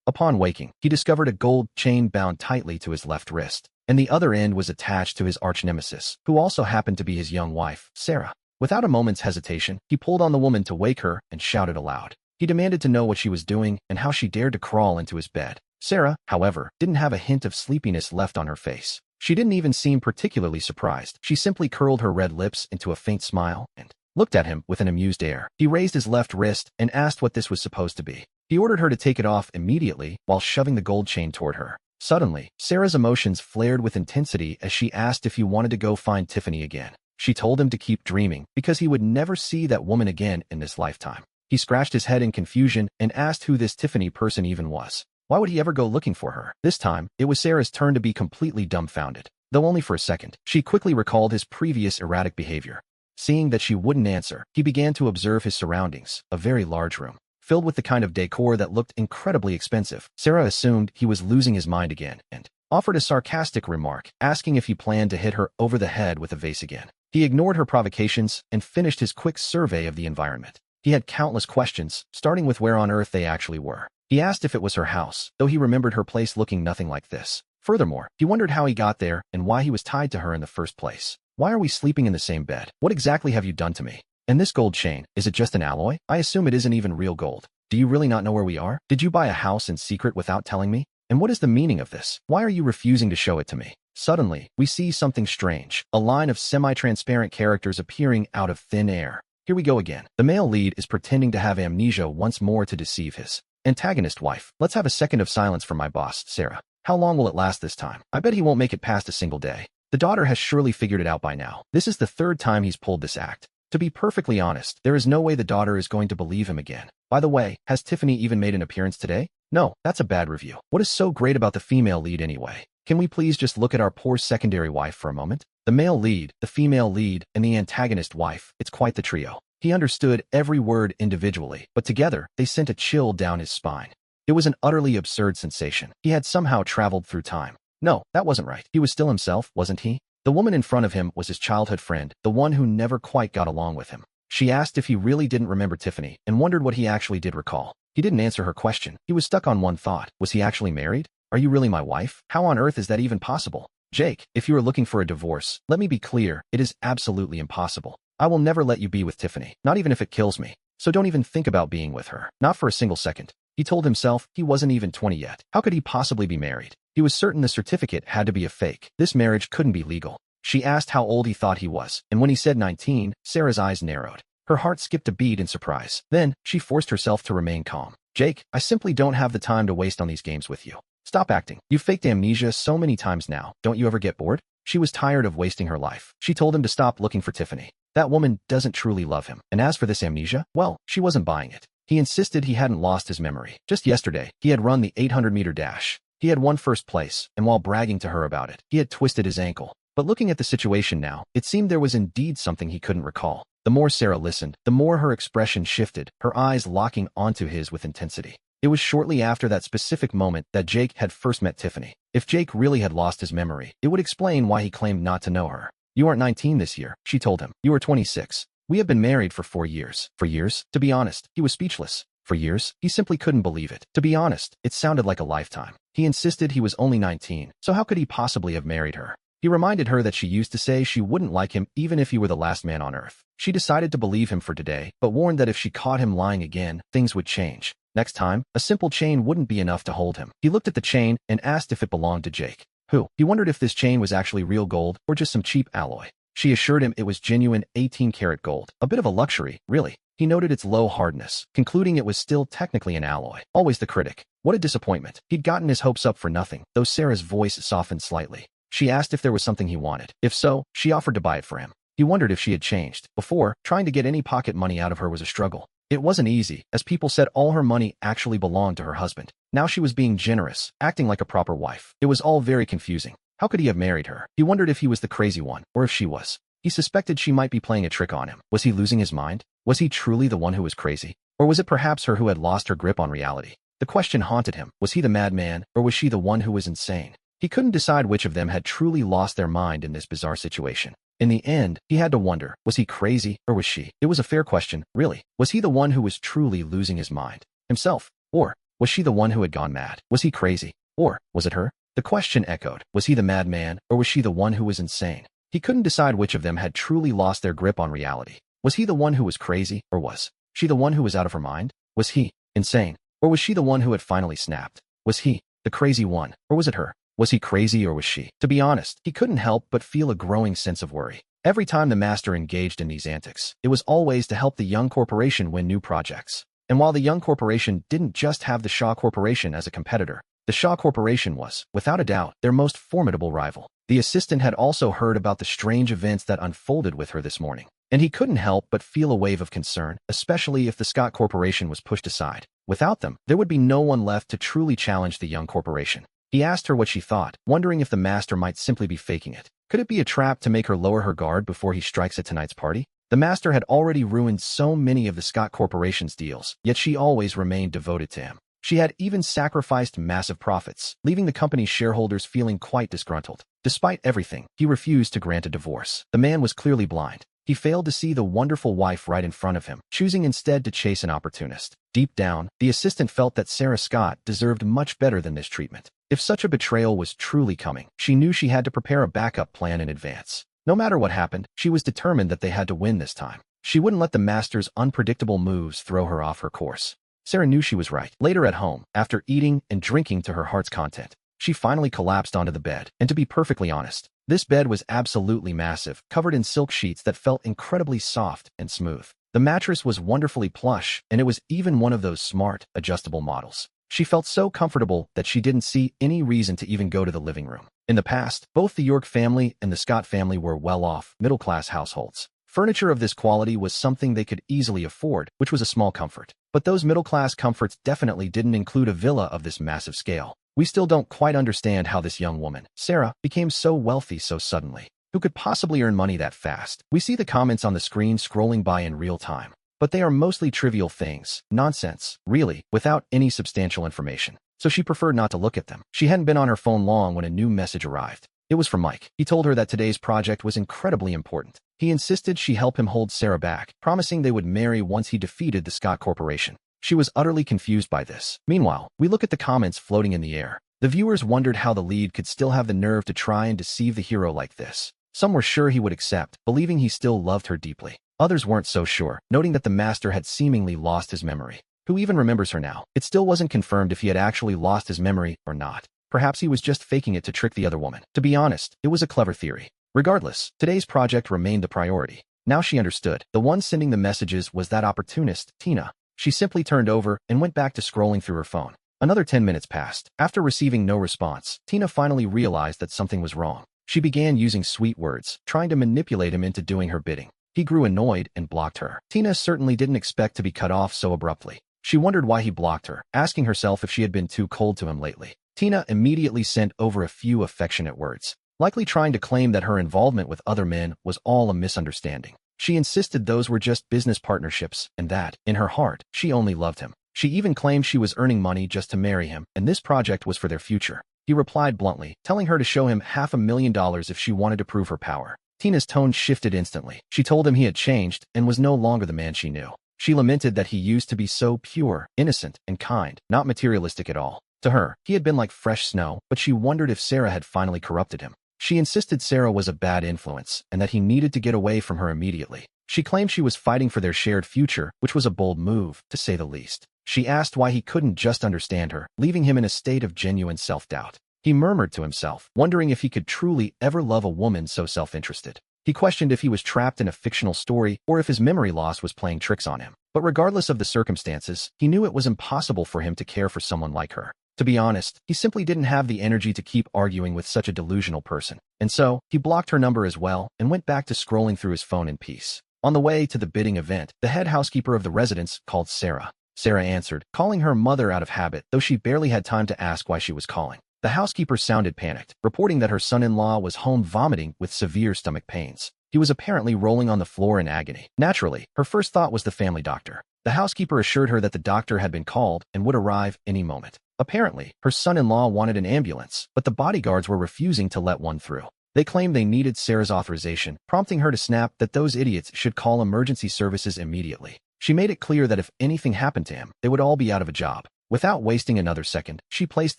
Upon waking, he discovered a gold chain bound tightly to his left wrist, and the other end was attached to his arch-nemesis, who also happened to be his young wife, Sarah. Without a moment's hesitation, he pulled on the woman to wake her and shouted aloud. He demanded to know what she was doing and how she dared to crawl into his bed. Sarah, however, didn't have a hint of sleepiness left on her face. She didn't even seem particularly surprised. She simply curled her red lips into a faint smile and looked at him with an amused air. He raised his left wrist and asked what this was supposed to be. He ordered her to take it off immediately while shoving the gold chain toward her. Suddenly, Sarah's emotions flared with intensity as she asked if he wanted to go find Tiffany again. She told him to keep dreaming because he would never see that woman again in this lifetime. He scratched his head in confusion and asked who this Tiffany person even was. Why would he ever go looking for her? This time, it was Sarah's turn to be completely dumbfounded. Though only for a second, she quickly recalled his previous erratic behavior. Seeing that she wouldn't answer, he began to observe his surroundings, a very large room, filled with the kind of decor that looked incredibly expensive. Sarah assumed he was losing his mind again and offered a sarcastic remark, asking if he planned to hit her over the head with a vase again. He ignored her provocations and finished his quick survey of the environment. He had countless questions, starting with where on earth they actually were. He asked if it was her house, though he remembered her place looking nothing like this. Furthermore, he wondered how he got there and why he was tied to her in the first place. Why are we sleeping in the same bed? What exactly have you done to me? And this gold chain, is it just an alloy? I assume it isn't even real gold. Do you really not know where we are? Did you buy a house in secret without telling me? And what is the meaning of this? Why are you refusing to show it to me? Suddenly, we see something strange, a line of semi-transparent characters appearing out of thin air. Here we go again. The male lead is pretending to have amnesia once more to deceive his antagonist wife. Let's have a second of silence for my boss, Sarah. How long will it last this time? I bet he won't make it past a single day. The daughter has surely figured it out by now. This is the third time he's pulled this act. To be perfectly honest, there is no way the daughter is going to believe him again. By the way, has Tiffany even made an appearance today? No, that's a bad review. What is so great about the female lead anyway? Can we please just look at our poor secondary wife for a moment? The male lead, the female lead, and the antagonist wife, it's quite the trio. He understood every word individually, but together, they sent a chill down his spine. It was an utterly absurd sensation. He had somehow traveled through time. No, that wasn't right. He was still himself, wasn't he? The woman in front of him was his childhood friend, the one who never quite got along with him. She asked if he really didn't remember Tiffany and wondered what he actually did recall. He didn't answer her question. He was stuck on one thought. Was he actually married? Are you really my wife? How on earth is that even possible? Jake, if you are looking for a divorce, let me be clear, it is absolutely impossible. I will never let you be with Tiffany, not even if it kills me. So don't even think about being with her. Not for a single second. He told himself he wasn't even 20 yet. How could he possibly be married? He was certain the certificate had to be a fake. This marriage couldn't be legal. She asked how old he thought he was, and when he said 19, Sarah's eyes narrowed. Her heart skipped a beat in surprise. Then, she forced herself to remain calm. Jake, I simply don't have the time to waste on these games with you. Stop acting. You've faked amnesia so many times now. Don't you ever get bored? She was tired of wasting her life. She told him to stop looking for Tiffany. That woman doesn't truly love him. And as for this amnesia, well, she wasn't buying it. He insisted he hadn't lost his memory. Just yesterday, he had run the 800-meter dash. He had won first place, and while bragging to her about it, he had twisted his ankle. But looking at the situation now, it seemed there was indeed something he couldn't recall. The more Sarah listened, the more her expression shifted, her eyes locking onto his with intensity. It was shortly after that specific moment that Jake had first met Tiffany. If Jake really had lost his memory, it would explain why he claimed not to know her. You aren't 19 this year, she told him. You are 26. We have been married for 4 years. For years? To be honest, he was speechless. For years? He simply couldn't believe it. To be honest, it sounded like a lifetime. He insisted he was only 19, so how could he possibly have married her? He reminded her that she used to say she wouldn't like him even if he were the last man on earth. She decided to believe him for today, but warned that if she caught him lying again, things would change. Next time, a simple chain wouldn't be enough to hold him. He looked at the chain and asked if it belonged to Jake. Who? He wondered if this chain was actually real gold or just some cheap alloy. She assured him it was genuine 18-karat gold. A bit of a luxury, really. He noted its low hardness, concluding it was still technically an alloy. Always the critic. What a disappointment. He'd gotten his hopes up for nothing, though Sarah's voice softened slightly. She asked if there was something he wanted. If so, she offered to buy it for him. He wondered if she had changed. Before, trying to get any pocket money out of her was a struggle. It wasn't easy, as people said all her money actually belonged to her husband. Now she was being generous, acting like a proper wife. It was all very confusing. How could he have married her? He wondered if he was the crazy one, or if she was. He suspected she might be playing a trick on him. Was he losing his mind? Was he truly the one who was crazy? Or was it perhaps her who had lost her grip on reality? The question haunted him. Was he the madman, or was she the one who was insane? He couldn't decide which of them had truly lost their mind in this bizarre situation. In the end, he had to wonder, was he crazy, or was she? It was a fair question, really. Was he the one who was truly losing his mind? Himself? Or Was she the one who had gone mad? Was he crazy? Or was it her? The question echoed. Was he the madman, or was she the one who was insane? He couldn't decide which of them had truly lost their grip on reality. Was he the one who was crazy, or was she the one who was out of her mind? Was he insane, or was she the one who had finally snapped? Was he the crazy one, or was it her? Was he crazy, or was she? To be honest, he couldn't help but feel a growing sense of worry. Every time the master engaged in these antics, it was always to help the young corporation win new projects. And while the young corporation didn't just have the Shaw Corporation as a competitor, the Shaw Corporation was, without a doubt, their most formidable rival. The assistant had also heard about the strange events that unfolded with her this morning, and he couldn't help but feel a wave of concern, especially if the Scott Corporation was pushed aside. Without them, there would be no one left to truly challenge the young corporation. He asked her what she thought, wondering if the master might simply be faking it. Could it be a trap to make her lower her guard before he strikes at tonight's party? The master had already ruined so many of the Scott Corporation's deals, yet she always remained devoted to him. She had even sacrificed massive profits, leaving the company's shareholders feeling quite disgruntled. Despite everything, he refused to grant a divorce. The man was clearly blind. He failed to see the wonderful wife right in front of him, choosing instead to chase an opportunist. Deep down, the assistant felt that Sarah Scott deserved much better than this treatment. If such a betrayal was truly coming, she knew she had to prepare a backup plan in advance. No matter what happened, she was determined that they had to win this time. She wouldn't let the master's unpredictable moves throw her off her course. Sarah knew she was right. Later at home, after eating and drinking to her heart's content, she finally collapsed onto the bed. And to be perfectly honest, this bed was absolutely massive, covered in silk sheets that felt incredibly soft and smooth. The mattress was wonderfully plush, and it was even one of those smart, adjustable models. She felt so comfortable that she didn't see any reason to even go to the living room. In the past, both the York family and the Scott family were well-off, middle-class households. Furniture of this quality was something they could easily afford, which was a small comfort. But those middle-class comforts definitely didn't include a villa of this massive scale. We still don't quite understand how this young woman, Sarah, became so wealthy so suddenly. Who could possibly earn money that fast? We see the comments on the screen scrolling by in real time. But they are mostly trivial things, nonsense, really, without any substantial information. So she preferred not to look at them. She hadn't been on her phone long when a new message arrived. It was from Mike. He told her that today's project was incredibly important. He insisted she help him hold Sarah back, promising they would marry once he defeated the Scott Corporation. She was utterly confused by this. Meanwhile, we look at the comments floating in the air. The viewers wondered how the lead could still have the nerve to try and deceive the hero like this. Some were sure he would accept, believing he still loved her deeply. Others weren't so sure, noting that the master had seemingly lost his memory. Who even remembers her now? It still wasn't confirmed if he had actually lost his memory or not. Perhaps he was just faking it to trick the other woman. To be honest, it was a clever theory. Regardless, today's project remained the priority. Now she understood. The one sending the messages was that opportunist, Tina. She simply turned over and went back to scrolling through her phone. Another 10 minutes passed. After receiving no response, Tina finally realized that something was wrong. She began using sweet words, trying to manipulate him into doing her bidding. He grew annoyed and blocked her. Tina certainly didn't expect to be cut off so abruptly. She wondered why he blocked her, asking herself if she had been too cold to him lately. Tina immediately sent over a few affectionate words, likely trying to claim that her involvement with other men was all a misunderstanding. She insisted those were just business partnerships and that, in her heart, she only loved him. She even claimed she was earning money just to marry him, and this project was for their future. He replied bluntly, telling her to show him $500,000 if she wanted to prove her power. Tina's tone shifted instantly. She told him he had changed and was no longer the man she knew. She lamented that he used to be so pure, innocent, and kind, not materialistic at all. To her, he had been like fresh snow, but she wondered if Sarah had finally corrupted him. She insisted Sarah was a bad influence and that he needed to get away from her immediately. She claimed she was fighting for their shared future, which was a bold move, to say the least. She asked why he couldn't just understand her, leaving him in a state of genuine self-doubt. He murmured to himself, wondering if he could truly ever love a woman so self-interested. He questioned if he was trapped in a fictional story or if his memory loss was playing tricks on him. But regardless of the circumstances, he knew it was impossible for him to care for someone like her. To be honest, he simply didn't have the energy to keep arguing with such a delusional person. And so, he blocked her number as well and went back to scrolling through his phone in peace. On the way to the bidding event, the head housekeeper of the residence called Sarah. Sarah answered, calling her mother out of habit, though she barely had time to ask why she was calling. The housekeeper sounded panicked, reporting that her son-in-law was home vomiting with severe stomach pains. He was apparently rolling on the floor in agony. Naturally, her first thought was the family doctor. The housekeeper assured her that the doctor had been called and would arrive any moment. Apparently, her son-in-law wanted an ambulance, but the bodyguards were refusing to let one through. They claimed they needed Sarah's authorization, prompting her to snap that those idiots should call emergency services immediately. She made it clear that if anything happened to him, they would all be out of a job. Without wasting another second, she placed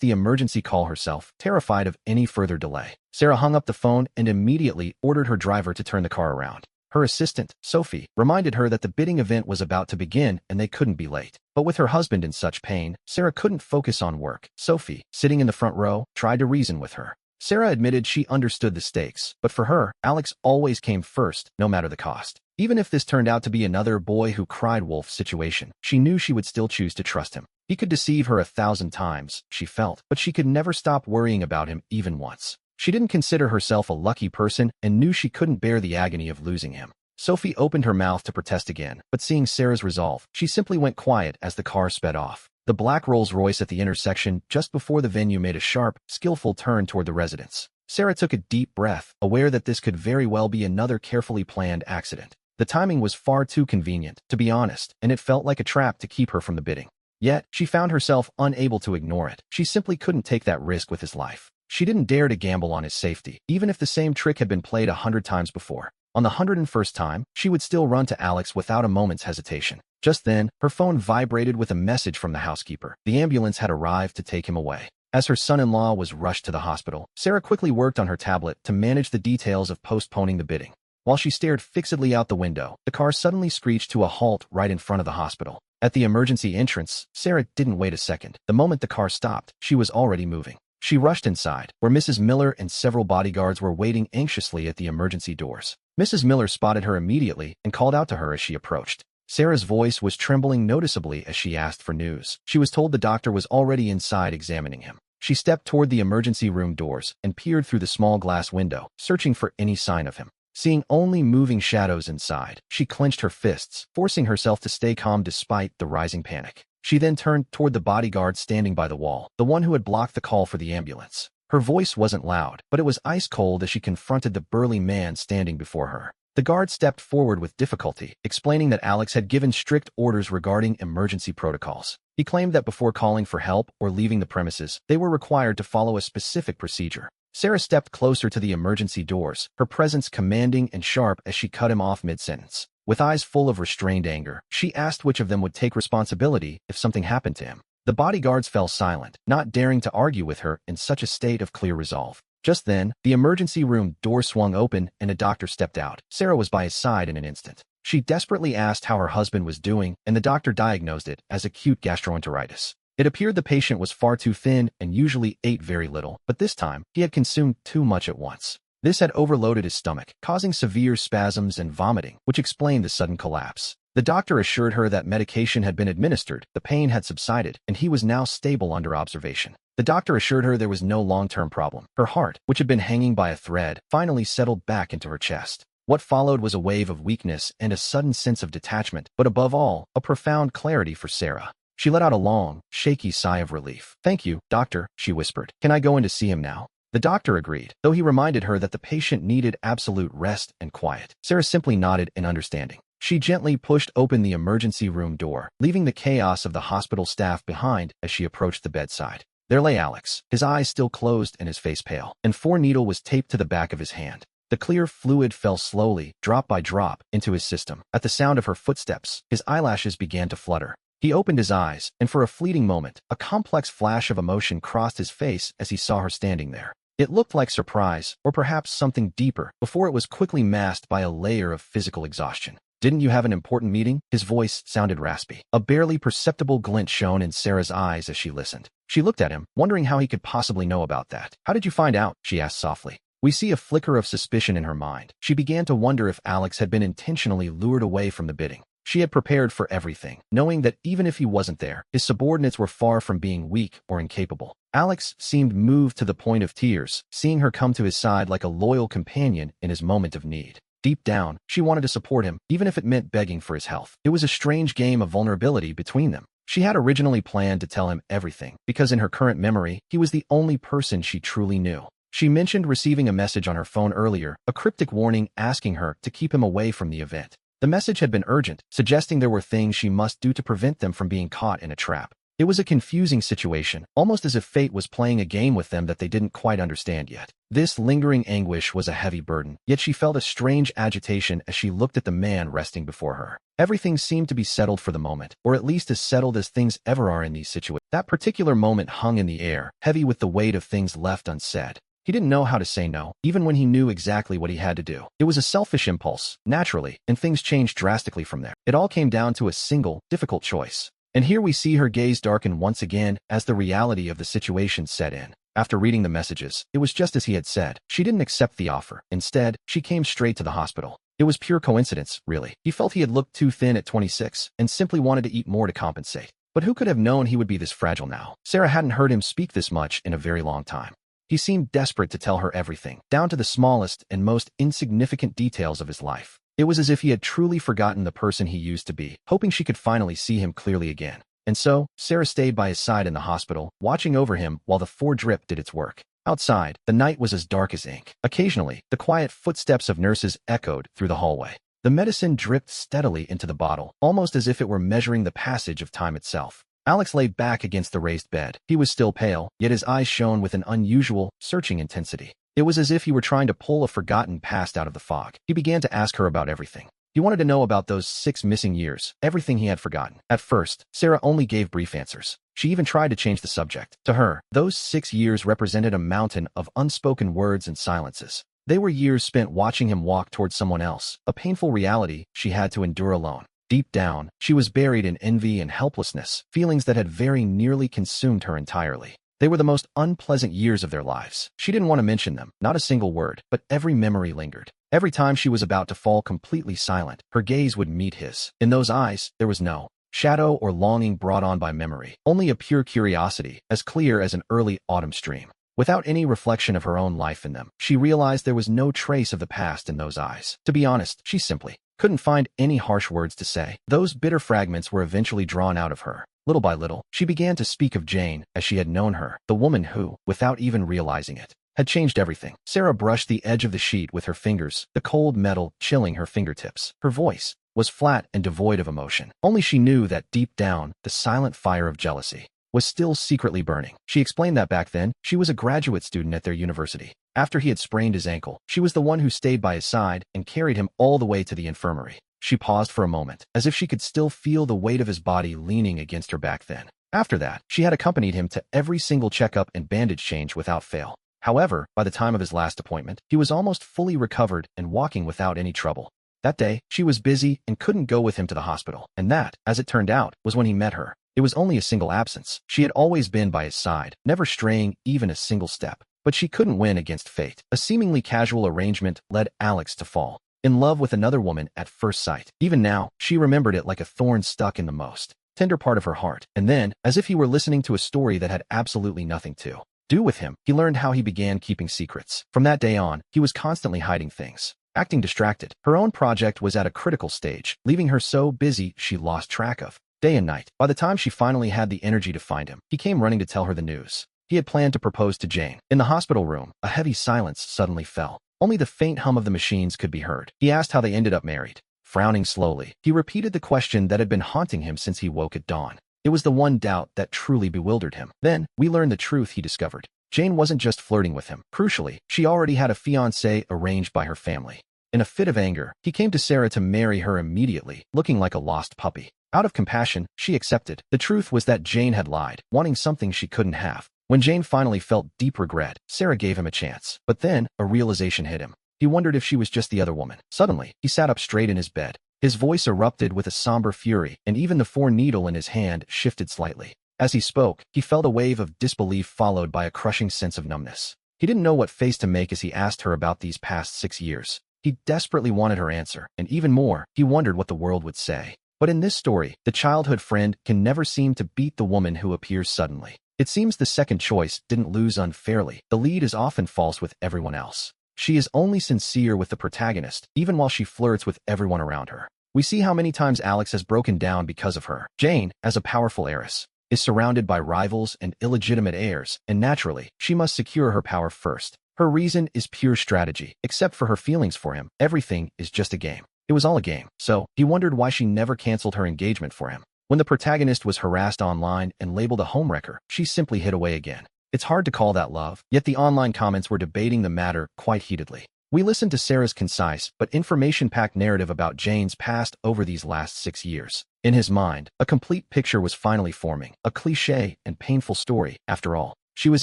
the emergency call herself, terrified of any further delay. Sarah hung up the phone and immediately ordered her driver to turn the car around. Her assistant, Sophie, reminded her that the bidding event was about to begin and they couldn't be late. But with her husband in such pain, Sarah couldn't focus on work. Sophie, sitting in the front row, tried to reason with her. Sarah admitted she understood the stakes, but for her, Alex always came first, no matter the cost. Even if this turned out to be another boy who cried wolf situation, she knew she would still choose to trust him. He could deceive her 1,000 times, she felt, but she could never stop worrying about him even once. She didn't consider herself a lucky person and knew she couldn't bear the agony of losing him. Sophie opened her mouth to protest again, but seeing Sarah's resolve, she simply went quiet as the car sped off. The black Rolls-Royce at the intersection just before the venue made a sharp, skillful turn toward the residence. Sarah took a deep breath, aware that this could very well be another carefully planned accident. The timing was far too convenient, to be honest, and it felt like a trap to keep her from the bidding. Yet, she found herself unable to ignore it. She simply couldn't take that risk with his life. She didn't dare to gamble on his safety, even if the same trick had been played 100 times before. On the 101st time, she would still run to Alex without a moment's hesitation. Just then, her phone vibrated with a message from the housekeeper. The ambulance had arrived to take him away. As her son-in-law was rushed to the hospital, Sarah quickly worked on her tablet to manage the details of postponing the bidding. While she stared fixedly out the window, the car suddenly screeched to a halt right in front of the hospital. At the emergency entrance, Sarah didn't wait a second. The moment the car stopped, she was already moving. She rushed inside, where Mrs. Miller and several bodyguards were waiting anxiously at the emergency doors. Mrs. Miller spotted her immediately and called out to her as she approached. Sarah's voice was trembling noticeably as she asked for news. She was told the doctor was already inside examining him. She stepped toward the emergency room doors and peered through the small glass window, searching for any sign of him. Seeing only moving shadows inside, she clenched her fists, forcing herself to stay calm despite the rising panic. She then turned toward the bodyguard standing by the wall, the one who had blocked the call for the ambulance. Her voice wasn't loud, but it was ice cold as she confronted the burly man standing before her. The guard stepped forward with difficulty, explaining that Alex had given strict orders regarding emergency protocols. He claimed that before calling for help or leaving the premises, they were required to follow a specific procedure. Sarah stepped closer to the emergency doors, her presence commanding and sharp as she cut him off mid-sentence. With eyes full of restrained anger, she asked which of them would take responsibility if something happened to him. The bodyguards fell silent, not daring to argue with her in such a state of clear resolve. Just then, the emergency room door swung open and a doctor stepped out. Sarah was by his side in an instant. She desperately asked how her husband was doing, and the doctor diagnosed it as acute gastroenteritis. It appeared the patient was far too thin and usually ate very little, but this time, he had consumed too much at once. This had overloaded his stomach, causing severe spasms and vomiting, which explained the sudden collapse. The doctor assured her that medication had been administered, the pain had subsided, and he was now stable under observation. The doctor assured her there was no long-term problem. Her heart, which had been hanging by a thread, finally settled back into her chest. What followed was a wave of weakness and a sudden sense of detachment, but above all, a profound clarity for Sarah. She let out a long, shaky sigh of relief. "Thank you, doctor," she whispered. "Can I go in to see him now?" The doctor agreed, though he reminded her that the patient needed absolute rest and quiet. Sarah simply nodded in understanding. She gently pushed open the emergency room door, leaving the chaos of the hospital staff behind as she approached the bedside. There lay Alex, his eyes still closed and his face pale, and 4-needle was taped to the back of his hand. The clear fluid fell slowly, drop by drop, into his system. At the sound of her footsteps, his eyelashes began to flutter. He opened his eyes, and for a fleeting moment, a complex flash of emotion crossed his face as he saw her standing there. It looked like surprise, or perhaps something deeper, before it was quickly masked by a layer of physical exhaustion. "Didn't you have an important meeting?" His voice sounded raspy. A barely perceptible glint shone in Sarah's eyes as she listened. She looked at him, wondering how he could possibly know about that. "How did you find out?" she asked softly. We see a flicker of suspicion in her mind. She began to wonder if Alex had been intentionally lured away from the bidding. She had prepared for everything, knowing that even if he wasn't there, his subordinates were far from being weak or incapable. Alex seemed moved to the point of tears, seeing her come to his side like a loyal companion in his moment of need. Deep down, she wanted to support him, even if it meant begging for his health. It was a strange game of vulnerability between them. She had originally planned to tell him everything, because in her current memory, he was the only person she truly knew. She mentioned receiving a message on her phone earlier, a cryptic warning asking her to keep him away from the event. The message had been urgent, suggesting there were things she must do to prevent them from being caught in a trap. It was a confusing situation, almost as if fate was playing a game with them that they didn't quite understand yet. This lingering anguish was a heavy burden, yet she felt a strange agitation as she looked at the man resting before her. Everything seemed to be settled for the moment, or at least as settled as things ever are in these situations. That particular moment hung in the air, heavy with the weight of things left unsaid. He didn't know how to say no, even when he knew exactly what he had to do. It was a selfish impulse, naturally, and things changed drastically from there. It all came down to a single, difficult choice. And here we see her gaze darken once again as the reality of the situation set in. After reading the messages, it was just as he had said. She didn't accept the offer. Instead, she came straight to the hospital. It was pure coincidence, really. He felt he had looked too thin at 26 and simply wanted to eat more to compensate. But who could have known he would be this fragile now? Sarah hadn't heard him speak this much in a very long time. He seemed desperate to tell her everything, down to the smallest and most insignificant details of his life. It was as if he had truly forgotten the person he used to be, hoping she could finally see him clearly again. And so, Sarah stayed by his side in the hospital, watching over him while the four-drip did its work. Outside, the night was as dark as ink. Occasionally, the quiet footsteps of nurses echoed through the hallway. The medicine dripped steadily into the bottle, almost as if it were measuring the passage of time itself. Alex lay back against the raised bed. He was still pale, yet his eyes shone with an unusual, searching intensity. It was as if he were trying to pull a forgotten past out of the fog. He began to ask her about everything. He wanted to know about those 6 missing years, everything he had forgotten. At first, Sarah only gave brief answers. She even tried to change the subject. To her, those 6 years represented a mountain of unspoken words and silences. They were years spent watching him walk towards someone else, a painful reality she had to endure alone. Deep down, she was buried in envy and helplessness, feelings that had very nearly consumed her entirely. They were the most unpleasant years of their lives. She didn't want to mention them, not a single word, but every memory lingered. Every time she was about to fall completely silent, her gaze would meet his. In those eyes, there was no shadow or longing brought on by memory, only a pure curiosity, as clear as an early autumn stream. Without any reflection of her own life in them, she realized there was no trace of the past in those eyes. To be honest, she simply couldn't find any harsh words to say. Those bitter fragments were eventually drawn out of her. Little by little, she began to speak of Jane as she had known her, the woman who, without even realizing it, had changed everything. Sarah brushed the edge of the sheet with her fingers, the cold metal chilling her fingertips. Her voice was flat and devoid of emotion. Only she knew that deep down, the silent fire of jealousy was still secretly burning. She explained that back then, she was a graduate student at their university. After he had sprained his ankle, she was the one who stayed by his side and carried him all the way to the infirmary. She paused for a moment, as if she could still feel the weight of his body leaning against her back then. After that, she had accompanied him to every single checkup and bandage change without fail. However, by the time of his last appointment, he was almost fully recovered and walking without any trouble. That day, she was busy and couldn't go with him to the hospital, and that, as it turned out, was when he met her. It was only a single absence. She had always been by his side, never straying even a single step. But she couldn't win against fate. A seemingly casual arrangement led Alex to fall in love with another woman at first sight. Even now, she remembered it like a thorn stuck in the most tender part of her heart. And then, as if he were listening to a story that had absolutely nothing to do with him, he learned how he began keeping secrets. From that day on, he was constantly hiding things, acting distracted. Her own project was at a critical stage, leaving her so busy she lost track of day and night. By the time she finally had the energy to find him, he came running to tell her the news. He had planned to propose to Jane. In the hospital room, a heavy silence suddenly fell. Only the faint hum of the machines could be heard. He asked how they ended up married. Frowning slowly, he repeated the question that had been haunting him since he woke at dawn. It was the one doubt that truly bewildered him. Then, we learned the truth he discovered. Jane wasn't just flirting with him. Crucially, she already had a fiancé arranged by her family. In a fit of anger, he came to Sarah to marry her immediately, looking like a lost puppy. Out of compassion, she accepted. The truth was that Jane had lied, wanting something she couldn't have. When Jane finally felt deep regret, Sarah gave him a chance. But then, a realization hit him. He wondered if she was just the other woman. Suddenly, he sat up straight in his bed. His voice erupted with a somber fury, and even the 4-needle in his hand shifted slightly. As he spoke, he felt a wave of disbelief followed by a crushing sense of numbness. He didn't know what face to make as he asked her about these past 6 years. He desperately wanted her answer, and even more, he wondered what the world would say. But in this story, the childhood friend can never seem to beat the woman who appears suddenly. It seems the second choice didn't lose unfairly. The lead is often false with everyone else. She is only sincere with the protagonist, even while she flirts with everyone around her. We see how many times Alex has broken down because of her. Jane, as a powerful heiress, is surrounded by rivals and illegitimate heirs, and naturally, she must secure her power first. Her reason is pure strategy. Except for her feelings for him, everything is just a game. It was all a game. So, he wondered why she never canceled her engagement for him. When the protagonist was harassed online and labeled a homewrecker, she simply hid away again. It's hard to call that love, yet the online comments were debating the matter quite heatedly. We listened to Sarah's concise but information-packed narrative about Jane's past over these last 6 years. In his mind, a complete picture was finally forming, a cliché and painful story, after all. She was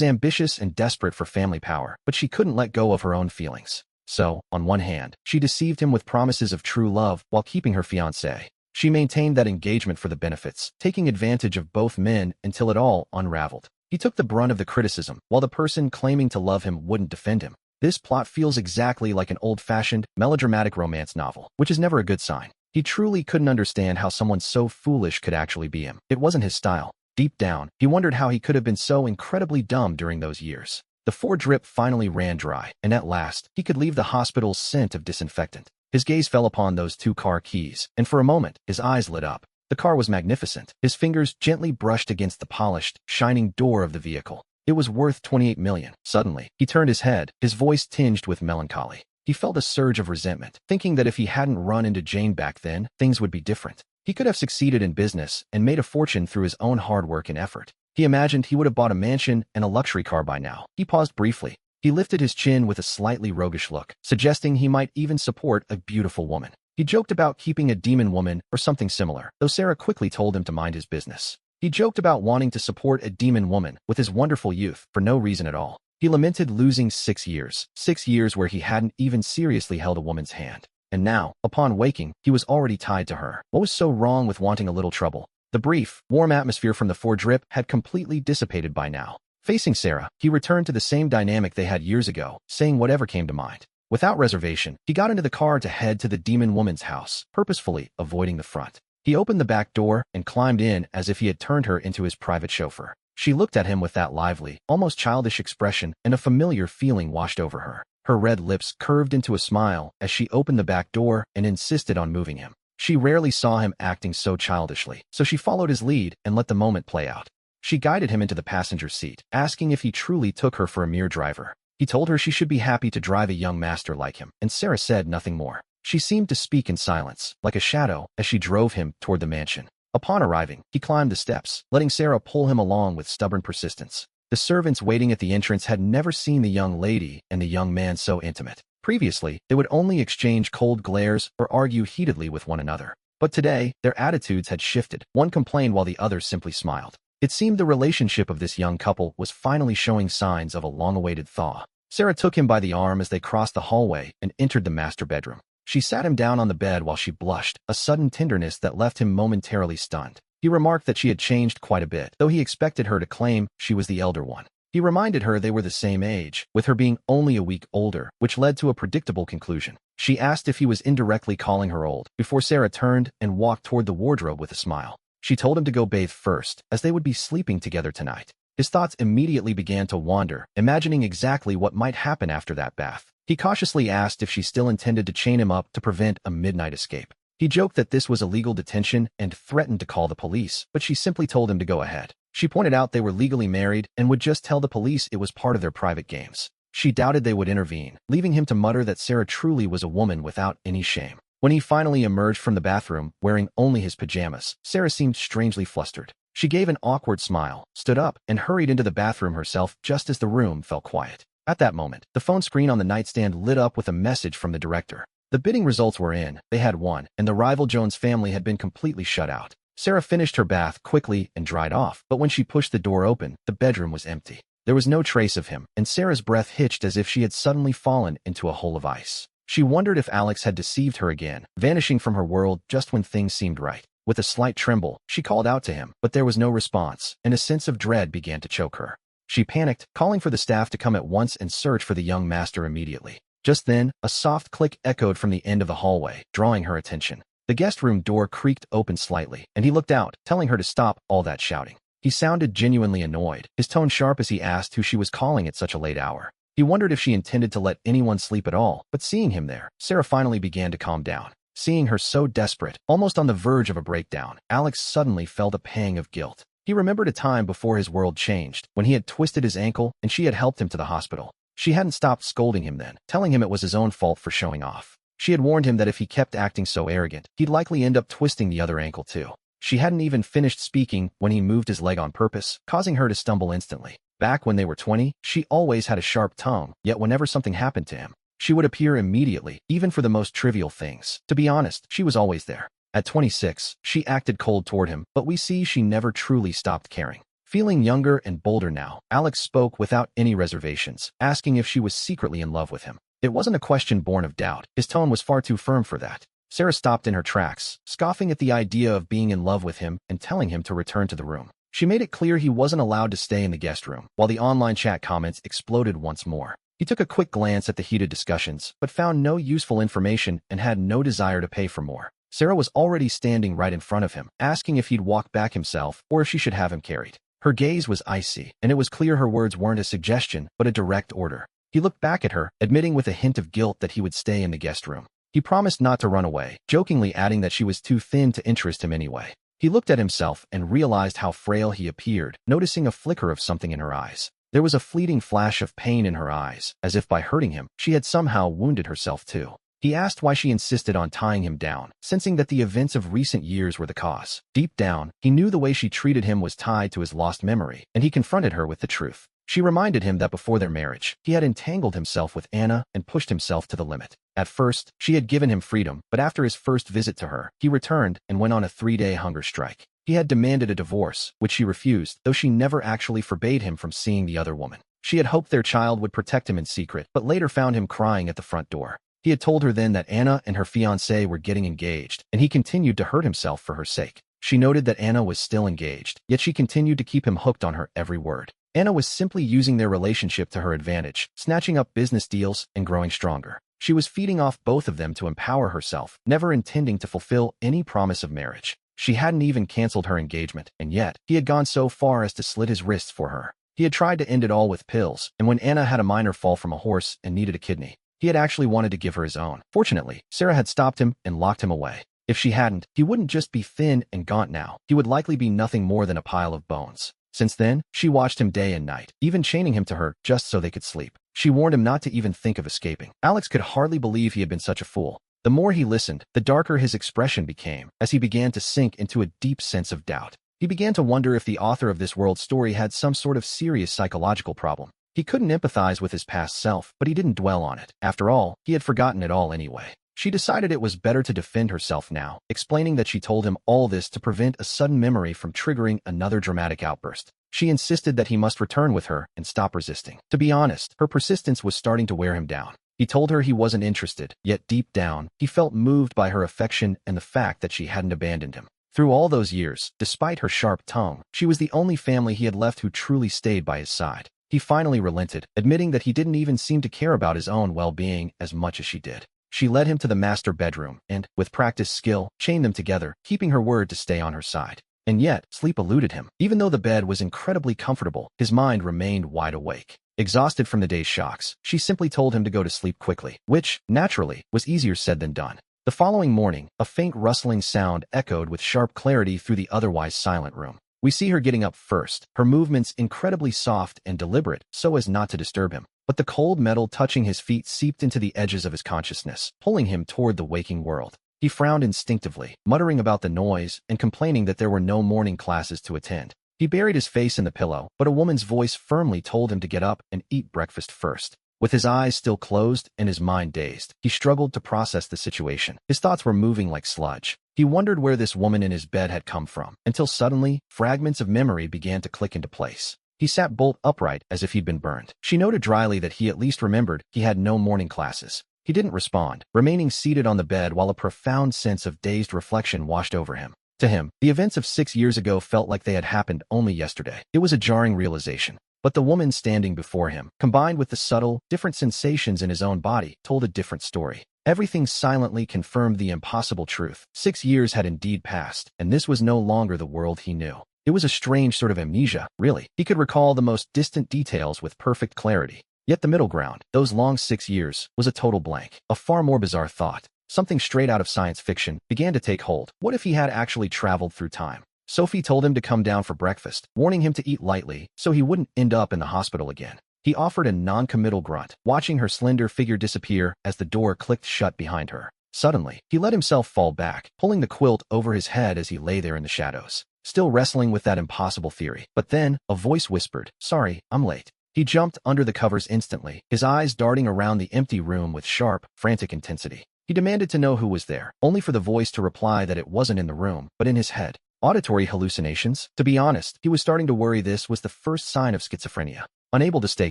ambitious and desperate for family power, but she couldn't let go of her own feelings. So, on one hand, she deceived him with promises of true love while keeping her fiancé. She maintained that engagement for the benefits, taking advantage of both men until it all unraveled. He took the brunt of the criticism, while the person claiming to love him wouldn't defend him. This plot feels exactly like an old-fashioned, melodramatic romance novel, which is never a good sign. He truly couldn't understand how someone so foolish could actually be him. It wasn't his style. Deep down, he wondered how he could have been so incredibly dumb during those years. The 4-drip finally ran dry, and at last, he could leave the hospital's scent of disinfectant. His gaze fell upon those 2 car keys, and for a moment, his eyes lit up. The car was magnificent. His fingers gently brushed against the polished, shining door of the vehicle. It was worth $28 million. Suddenly, he turned his head, his voice tinged with melancholy. He felt a surge of resentment, thinking that if he hadn't run into Jane back then, things would be different. He could have succeeded in business and made a fortune through his own hard work and effort. He imagined he would have bought a mansion and a luxury car by now. He paused briefly. He lifted his chin with a slightly roguish look, suggesting he might even support a beautiful woman. He joked about keeping a demon woman or something similar, though Sarah quickly told him to mind his business. He joked about wanting to support a demon woman with his wonderful youth for no reason at all. He lamented losing 6 years, 6 years where he hadn't even seriously held a woman's hand. And now, upon waking, he was already tied to her. What was so wrong with wanting a little trouble? The brief, warm atmosphere from the 4-drip had completely dissipated by now. Facing Sarah, he returned to the same dynamic they had years ago, saying whatever came to mind. Without reservation, he got into the car to head to the demon woman's house, purposefully avoiding the front. He opened the back door and climbed in as if he had turned her into his private chauffeur. She looked at him with that lively, almost childish expression, and a familiar feeling washed over her. Her red lips curved into a smile as she opened the back door and insisted on moving him. She rarely saw him acting so childishly, so she followed his lead and let the moment play out. She guided him into the passenger seat, asking if he truly took her for a mere driver. He told her she should be happy to drive a young master like him, and Sarah said nothing more. She seemed to speak in silence, like a shadow, as she drove him toward the mansion. Upon arriving, he climbed the steps, letting Sarah pull him along with stubborn persistence. The servants waiting at the entrance had never seen the young lady and the young man so intimate. Previously, they would only exchange cold glares or argue heatedly with one another. But today, their attitudes had shifted. One complained while the other simply smiled. It seemed the relationship of this young couple was finally showing signs of a long-awaited thaw. Sarah took him by the arm as they crossed the hallway and entered the master bedroom. She sat him down on the bed while she blushed, a sudden tenderness that left him momentarily stunned. He remarked that she had changed quite a bit, though he expected her to claim she was the elder one. He reminded her they were the same age, with her being only a week older, which led to a predictable conclusion. She asked if he was indirectly calling her old, before Sarah turned and walked toward the wardrobe with a smile. She told him to go bathe first, as they would be sleeping together tonight. His thoughts immediately began to wander, imagining exactly what might happen after that bath. He cautiously asked if she still intended to chain him up to prevent a midnight escape. He joked that this was illegal detention and threatened to call the police, but she simply told him to go ahead. She pointed out they were legally married and would just tell the police it was part of their private games. She doubted they would intervene, leaving him to mutter that Sarah truly was a woman without any shame. When he finally emerged from the bathroom, wearing only his pajamas, Sarah seemed strangely flustered. She gave an awkward smile, stood up, and hurried into the bathroom herself just as the room fell quiet. At that moment, the phone screen on the nightstand lit up with a message from the director. The bidding results were in, they had won, and the rival Jones family had been completely shut out. Sarah finished her bath quickly and dried off, but when she pushed the door open, the bedroom was empty. There was no trace of him, and Sarah's breath hitched as if she had suddenly fallen into a hole of ice. She wondered if Alex had deceived her again, vanishing from her world just when things seemed right. With a slight tremble, she called out to him, but there was no response, and a sense of dread began to choke her. She panicked, calling for the staff to come at once and search for the young master immediately. Just then, a soft click echoed from the end of the hallway, drawing her attention. The guest room door creaked open slightly, and he looked out, telling her to stop all that shouting. He sounded genuinely annoyed, his tone sharp as he asked who she was calling at such a late hour. He wondered if she intended to let anyone sleep at all, but seeing him there, Sarah finally began to calm down. Seeing her so desperate, almost on the verge of a breakdown, Alex suddenly felt a pang of guilt. He remembered a time before his world changed, when he had twisted his ankle and she had helped him to the hospital. She hadn't stopped scolding him then, telling him it was his own fault for showing off. She had warned him that if he kept acting so arrogant, he'd likely end up twisting the other ankle too. She hadn't even finished speaking when he moved his leg on purpose, causing her to stumble instantly. Back when they were 20, she always had a sharp tongue, yet whenever something happened to him, She would appear immediately, even for the most trivial things. To be honest, she was always there. At 26, she acted cold toward him, but we see she never truly stopped caring. Feeling younger and bolder now, Alex spoke without any reservations, asking if she was secretly in love with him. It wasn't a question born of doubt. His tone was far too firm for that. Sarah stopped in her tracks, scoffing at the idea of being in love with him and telling him to return to the room. She made it clear he wasn't allowed to stay in the guest room, while the online chat comments exploded once more. He took a quick glance at the heated discussions, but found no useful information and had no desire to pay for more. Sarah was already standing right in front of him, asking if he'd walk back himself or if she should have him carried. Her gaze was icy, and it was clear her words weren't a suggestion, but a direct order. He looked back at her, admitting with a hint of guilt that he would stay in the guest room. He promised not to run away, jokingly adding that she was too thin to interest him anyway. He looked at himself and realized how frail he appeared, noticing a flicker of something in her eyes. There was a fleeting flash of pain in her eyes, as if by hurting him, she had somehow wounded herself too. He asked why she insisted on tying him down, sensing that the events of recent years were the cause. Deep down, he knew the way she treated him was tied to his lost memory, and he confronted her with the truth. She reminded him that before their marriage, he had entangled himself with Anna and pushed himself to the limit. At first, she had given him freedom, but after his first visit to her, he returned and went on a 3-day hunger strike. He had demanded a divorce, which she refused, though she never actually forbade him from seeing the other woman. She had hoped their child would protect him in secret, but later found him crying at the front door. He had told her then that Anna and her fiancé were getting engaged, and he continued to hurt himself for her sake. She noted that Anna was still engaged, yet she continued to keep him hooked on her every word. Anna was simply using their relationship to her advantage, snatching up business deals and growing stronger. She was feeding off both of them to empower herself, never intending to fulfill any promise of marriage. She hadn't even canceled her engagement, and yet, he had gone so far as to slit his wrists for her. He had tried to end it all with pills, and when Anna had a minor fall from a horse and needed a kidney, he had actually wanted to give her his own. Fortunately, Sarah had stopped him and locked him away. If she hadn't, he wouldn't just be thin and gaunt now. He would likely be nothing more than a pile of bones. Since then, she watched him day and night, even chaining him to her just so they could sleep. She warned him not to even think of escaping. Alex could hardly believe he had been such a fool. The more he listened, the darker his expression became, as he began to sink into a deep sense of doubt. He began to wonder if the author of this world story had some sort of serious psychological problem. He couldn't empathize with his past self, but he didn't dwell on it. After all, he had forgotten it all anyway. She decided it was better to defend herself now, explaining that she told him all this to prevent a sudden memory from triggering another dramatic outburst. She insisted that he must return with her and stop resisting. To be honest, her persistence was starting to wear him down. He told her he wasn't interested, yet deep down, he felt moved by her affection and the fact that she hadn't abandoned him. Through all those years, despite her sharp tongue, she was the only family he had left who truly stayed by his side. He finally relented, admitting that he didn't even seem to care about his own well-being as much as she did. She led him to the master bedroom and, with practiced skill, chained them together, keeping her word to stay on her side. And yet, sleep eluded him. Even though the bed was incredibly comfortable, his mind remained wide awake. Exhausted from the day's shocks, she simply told him to go to sleep quickly, which, naturally, was easier said than done. The following morning, a faint rustling sound echoed with sharp clarity through the otherwise silent room. We see her getting up first, her movements incredibly soft and deliberate so as not to disturb him. But the cold metal touching his feet seeped into the edges of his consciousness, pulling him toward the waking world. He frowned instinctively, muttering about the noise and complaining that there were no morning classes to attend. He buried his face in the pillow, but a woman's voice firmly told him to get up and eat breakfast first. With his eyes still closed and his mind dazed, he struggled to process the situation. His thoughts were moving like sludge. He wondered where this woman in his bed had come from, until suddenly, fragments of memory began to click into place. He sat bolt upright as if he'd been burned. She noted dryly that he at least remembered he had no morning classes. He didn't respond, remaining seated on the bed while a profound sense of dazed reflection washed over him. To him, the events of 6 years ago felt like they had happened only yesterday. It was a jarring realization. But the woman standing before him, combined with the subtle, different sensations in his own body, told a different story. Everything silently confirmed the impossible truth. 6 years had indeed passed, and this was no longer the world he knew. It was a strange sort of amnesia, really. He could recall the most distant details with perfect clarity. Yet the middle ground, those long 6 years, was a total blank. A far more bizarre thought, something straight out of science fiction, began to take hold. What if he had actually traveled through time? Sophie told him to come down for breakfast, warning him to eat lightly so he wouldn't end up in the hospital again. He offered a non-committal grunt, watching her slender figure disappear as the door clicked shut behind her. Suddenly, he let himself fall back, pulling the quilt over his head as he lay there in the shadows, still wrestling with that impossible theory. But then, a voice whispered, "Sorry, I'm late." He jumped under the covers instantly, his eyes darting around the empty room with sharp, frantic intensity. He demanded to know who was there, only for the voice to reply that it wasn't in the room, but in his head. Auditory hallucinations? To be honest, he was starting to worry this was the first sign of schizophrenia. Unable to stay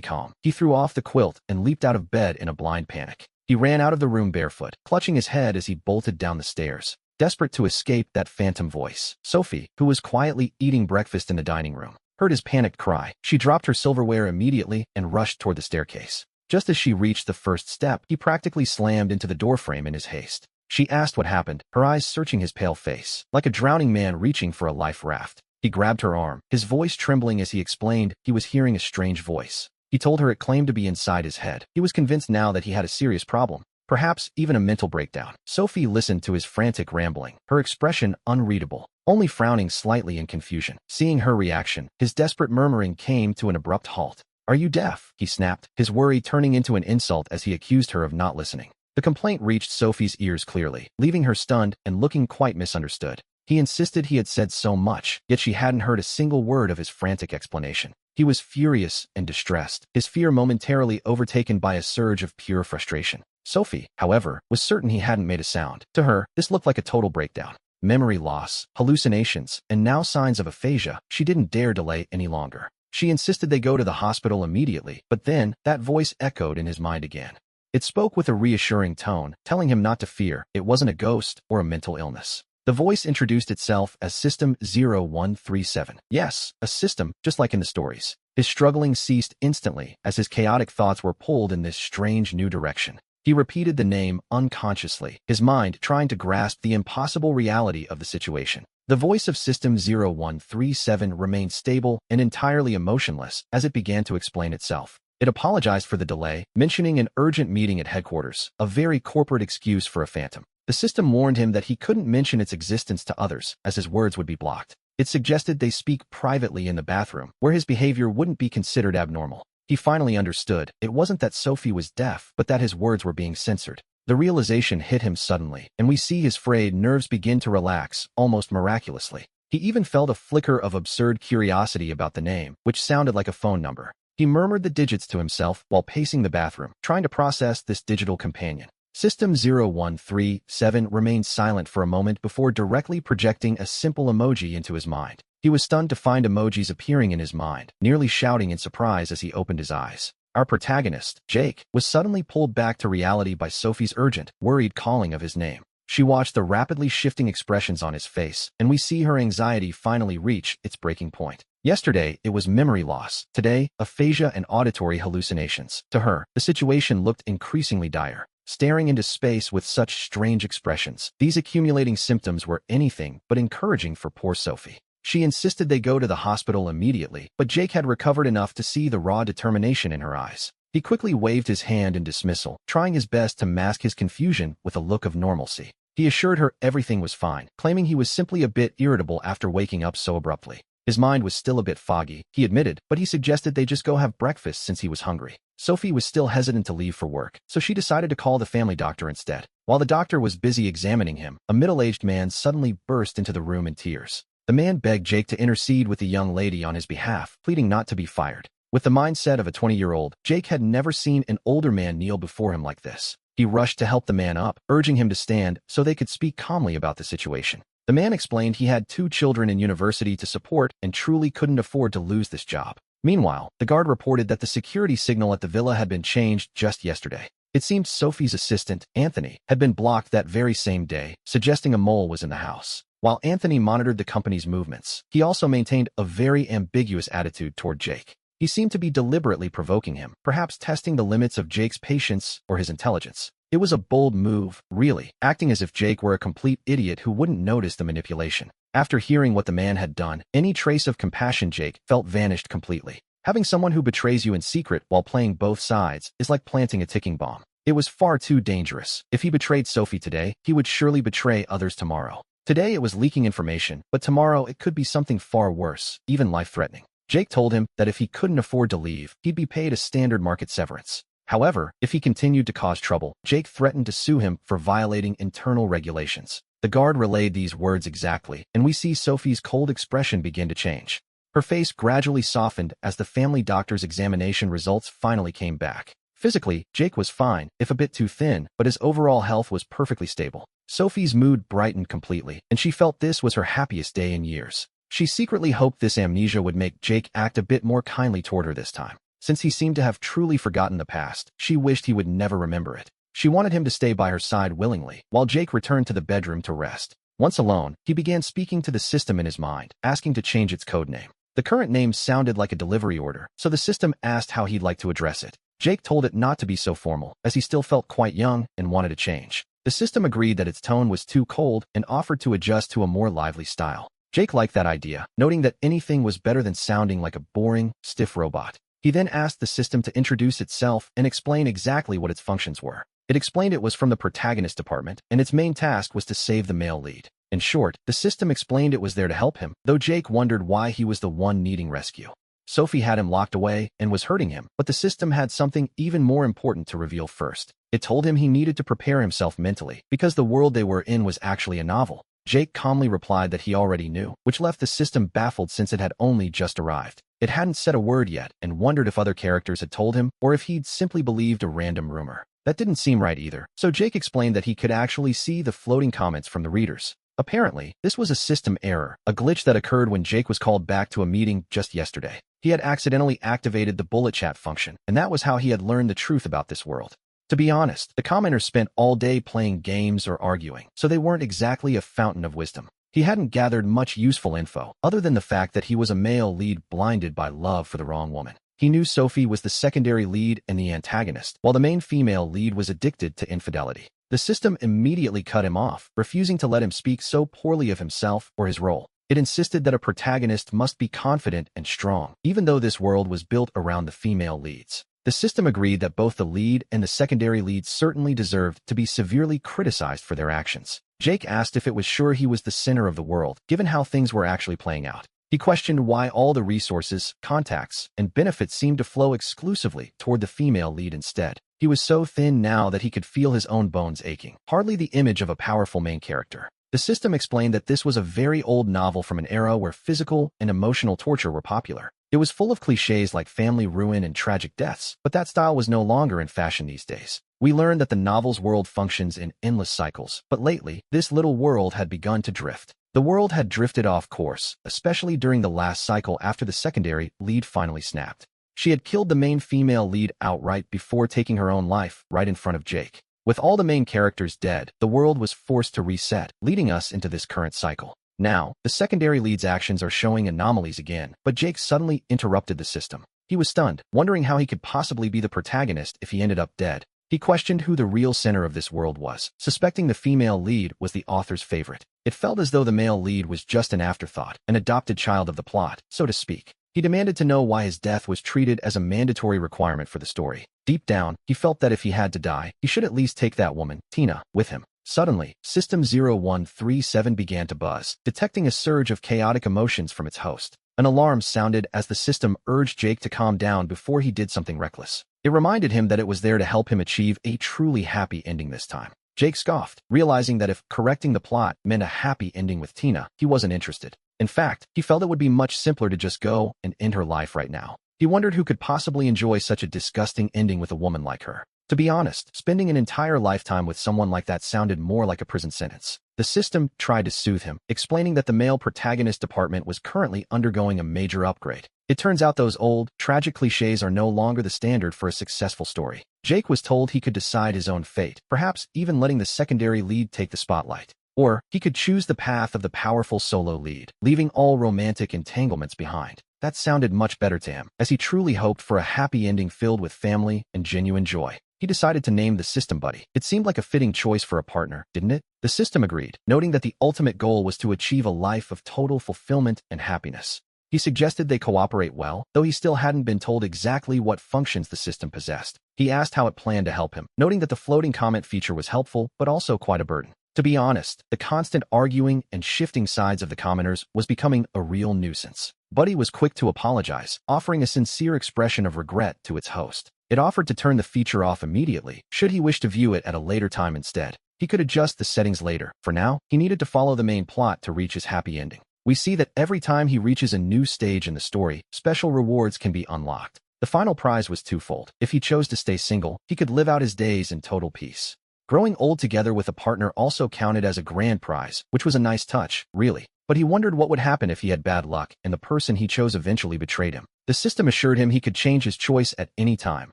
calm, he threw off the quilt and leaped out of bed in a blind panic. He ran out of the room barefoot, clutching his head as he bolted down the stairs, desperate to escape that phantom voice. Sophie, who was quietly eating breakfast in the dining room, heard his panicked cry. She dropped her silverware immediately and rushed toward the staircase. Just as she reached the first step, he practically slammed into the doorframe in his haste. She asked what happened, her eyes searching his pale face, like a drowning man reaching for a life raft. He grabbed her arm, his voice trembling as he explained he was hearing a strange voice. He told her it claimed to be inside his head. He was convinced now that he had a serious problem, perhaps even a mental breakdown. Sophie listened to his frantic rambling, her expression unreadable, only frowning slightly in confusion. Seeing her reaction, his desperate murmuring came to an abrupt halt. "Are you deaf?" he snapped, his worry turning into an insult as he accused her of not listening. The complaint reached Sophie's ears clearly, leaving her stunned and looking quite misunderstood. He insisted he had said so much, yet she hadn't heard a single word of his frantic explanation. He was furious and distressed, his fear momentarily overtaken by a surge of pure frustration. Sophie, however, was certain he hadn't made a sound. To her, this looked like a total breakdown. Memory loss, hallucinations, and now signs of aphasia. She didn't dare delay any longer. She insisted they go to the hospital immediately, but then, that voice echoed in his mind again. It spoke with a reassuring tone, telling him not to fear. It wasn't a ghost or a mental illness. The voice introduced itself as System 0137. Yes, a system, just like in the stories. His struggling ceased instantly as his chaotic thoughts were pulled in this strange new direction. He repeated the name unconsciously, his mind trying to grasp the impossible reality of the situation. The voice of System 0137 remained stable and entirely emotionless as it began to explain itself. It apologized for the delay, mentioning an urgent meeting at headquarters, a very corporate excuse for a phantom. The system warned him that he couldn't mention its existence to others, as his words would be blocked. It suggested they speak privately in the bathroom, where his behavior wouldn't be considered abnormal. He finally understood. It wasn't that Sophie was deaf, but that his words were being censored. The realization hit him suddenly, and we see his frayed nerves begin to relax, almost miraculously. He even felt a flicker of absurd curiosity about the name, which sounded like a phone number. He murmured the digits to himself while pacing the bathroom, trying to process this digital companion. System 0137 remained silent for a moment before directly projecting a simple emoji into his mind. He was stunned to find emojis appearing in his mind, nearly shouting in surprise as he opened his eyes. Our protagonist, Jake, was suddenly pulled back to reality by Sophie's urgent, worried calling of his name. She watched the rapidly shifting expressions on his face, and we see her anxiety finally reach its breaking point. Yesterday, it was memory loss. Today, aphasia and auditory hallucinations. To her, the situation looked increasingly dire. Staring into space with such strange expressions, these accumulating symptoms were anything but encouraging for poor Sophie. She insisted they go to the hospital immediately, but Jake had recovered enough to see the raw determination in her eyes. He quickly waved his hand in dismissal, trying his best to mask his confusion with a look of normalcy. He assured her everything was fine, claiming he was simply a bit irritable after waking up so abruptly. His mind was still a bit foggy, he admitted, but he suggested they just go have breakfast since he was hungry. Sophie was still hesitant to leave for work, so she decided to call the family doctor instead. While the doctor was busy examining him, a middle-aged man suddenly burst into the room in tears. The man begged Jake to intercede with the young lady on his behalf, pleading not to be fired. With the mindset of a 20-year-old, Jake had never seen an older man kneel before him like this. He rushed to help the man up, urging him to stand so they could speak calmly about the situation. The man explained he had 2 children in university to support and truly couldn't afford to lose this job. Meanwhile, the guard reported that the security signal at the villa had been changed just yesterday. It seemed Sophie's assistant, Anthony, had been blocked that very same day, suggesting a mole was in the house. While Anthony monitored the company's movements, he also maintained a very ambiguous attitude toward Jake. He seemed to be deliberately provoking him, perhaps testing the limits of Jake's patience or his intelligence. It was a bold move, really, acting as if Jake were a complete idiot who wouldn't notice the manipulation. After hearing what the man had done, any trace of compassion Jake felt vanished completely. Having someone who betrays you in secret while playing both sides is like planting a ticking bomb. It was far too dangerous. If he betrayed Sophie today, he would surely betray others tomorrow. Today it was leaking information, but tomorrow it could be something far worse, even life-threatening. Jake told him that if he couldn't afford to leave, he'd be paid a standard market severance. However, if he continued to cause trouble, Jake threatened to sue him for violating internal regulations. The guard relayed these words exactly, and we see Sophie's cold expression begin to change. Her face gradually softened as the family doctor's examination results finally came back. Physically, Jake was fine, if a bit too thin, but his overall health was perfectly stable. Sophie's mood brightened completely, and she felt this was her happiest day in years. She secretly hoped this amnesia would make Jake act a bit more kindly toward her this time. Since he seemed to have truly forgotten the past, she wished he would never remember it. She wanted him to stay by her side willingly, while Jake returned to the bedroom to rest. Once alone, he began speaking to the system in his mind, asking to change its code name. The current name sounded like a delivery order, so the system asked how he'd like to address it. Jake told it not to be so formal, as he still felt quite young and wanted a change. The system agreed that its tone was too cold and offered to adjust to a more lively style. Jake liked that idea, noting that anything was better than sounding like a boring, stiff robot. He then asked the system to introduce itself and explain exactly what its functions were. It explained it was from the protagonist department, and its main task was to save the male lead. In short, the system explained it was there to help him, though Jake wondered why he was the one needing rescue. Sophie had him locked away and was hurting him, but the system had something even more important to reveal first. It told him he needed to prepare himself mentally, because the world they were in was actually a novel. Jake calmly replied that he already knew, which left the system baffled since it had only just arrived. It hadn't said a word yet, and wondered if other characters had told him, or if he'd simply believed a random rumor. That didn't seem right either, so Jake explained that he could actually see the floating comments from the readers. Apparently, this was a system error, a glitch that occurred when Jake was called back to a meeting just yesterday. He had accidentally activated the bullet chat function, and that was how he had learned the truth about this world. To be honest, the commenters spent all day playing games or arguing, so they weren't exactly a fountain of wisdom. He hadn't gathered much useful info, other than the fact that he was a male lead blinded by love for the wrong woman. He knew Sophie was the secondary lead and the antagonist, while the main female lead was addicted to infidelity. The system immediately cut him off, refusing to let him speak so poorly of himself or his role. It insisted that a protagonist must be confident and strong, even though this world was built around the female leads. The system agreed that both the lead and the secondary lead certainly deserved to be severely criticized for their actions. Jake asked if it was sure he was the center of the world, given how things were actually playing out. He questioned why all the resources, contacts, and benefits seemed to flow exclusively toward the female lead instead. He was so thin now that he could feel his own bones aching, hardly the image of a powerful main character. The system explained that this was a very old novel from an era where physical and emotional torture were popular. It was full of cliches like family ruin and tragic deaths, but that style was no longer in fashion these days. We learned that the novel's world functions in endless cycles, but lately, this little world had begun to drift. The world had drifted off course, especially during the last cycle after the secondary lead finally snapped. She had killed the main female lead outright before taking her own life right in front of Jake. With all the main characters dead, the world was forced to reset, leading us into this current cycle. Now, the secondary lead's actions are showing anomalies again, but Jake suddenly interrupted the system. He was stunned, wondering how he could possibly be the protagonist if he ended up dead. He questioned who the real center of this world was, suspecting the female lead was the author's favorite. It felt as though the male lead was just an afterthought, an adopted child of the plot, so to speak. He demanded to know why his death was treated as a mandatory requirement for the story. Deep down, he felt that if he had to die, he should at least take that woman, Tina, with him. Suddenly, System 0137 began to buzz, detecting a surge of chaotic emotions from its host. An alarm sounded as the system urged Jake to calm down before he did something reckless. It reminded him that it was there to help him achieve a truly happy ending this time. Jake scoffed, realizing that if correcting the plot meant a happy ending with Tina, he wasn't interested. In fact, he felt it would be much simpler to just go and end her life right now. He wondered who could possibly enjoy such a disgusting ending with a woman like her. To be honest, spending an entire lifetime with someone like that sounded more like a prison sentence. The system tried to soothe him, explaining that the male protagonist department was currently undergoing a major upgrade. It turns out those old, tragic cliches are no longer the standard for a successful story. Jake was told he could decide his own fate, perhaps even letting the secondary lead take the spotlight. Or, he could choose the path of the powerful solo lead, leaving all romantic entanglements behind. That sounded much better to him, as he truly hoped for a happy ending filled with family and genuine joy. He decided to name the system Buddy. It seemed like a fitting choice for a partner, didn't it? The system agreed, noting that the ultimate goal was to achieve a life of total fulfillment and happiness. He suggested they cooperate well, though he still hadn't been told exactly what functions the system possessed. He asked how it planned to help him, noting that the floating comment feature was helpful, but also quite a burden. To be honest, the constant arguing and shifting sides of the commenters was becoming a real nuisance. Buddy was quick to apologize, offering a sincere expression of regret to its host. It offered to turn the feature off immediately, should he wish to view it at a later time instead. He could adjust the settings later. For now, he needed to follow the main plot to reach his happy ending. we see that every time he reaches a new stage in the story, special rewards can be unlocked. The final prize was twofold. If he chose to stay single, he could live out his days in total peace. Growing old together with a partner also counted as a grand prize, which was a nice touch, really. But he wondered what would happen if he had bad luck and the person he chose eventually betrayed him. The system assured him he could change his choice at any time,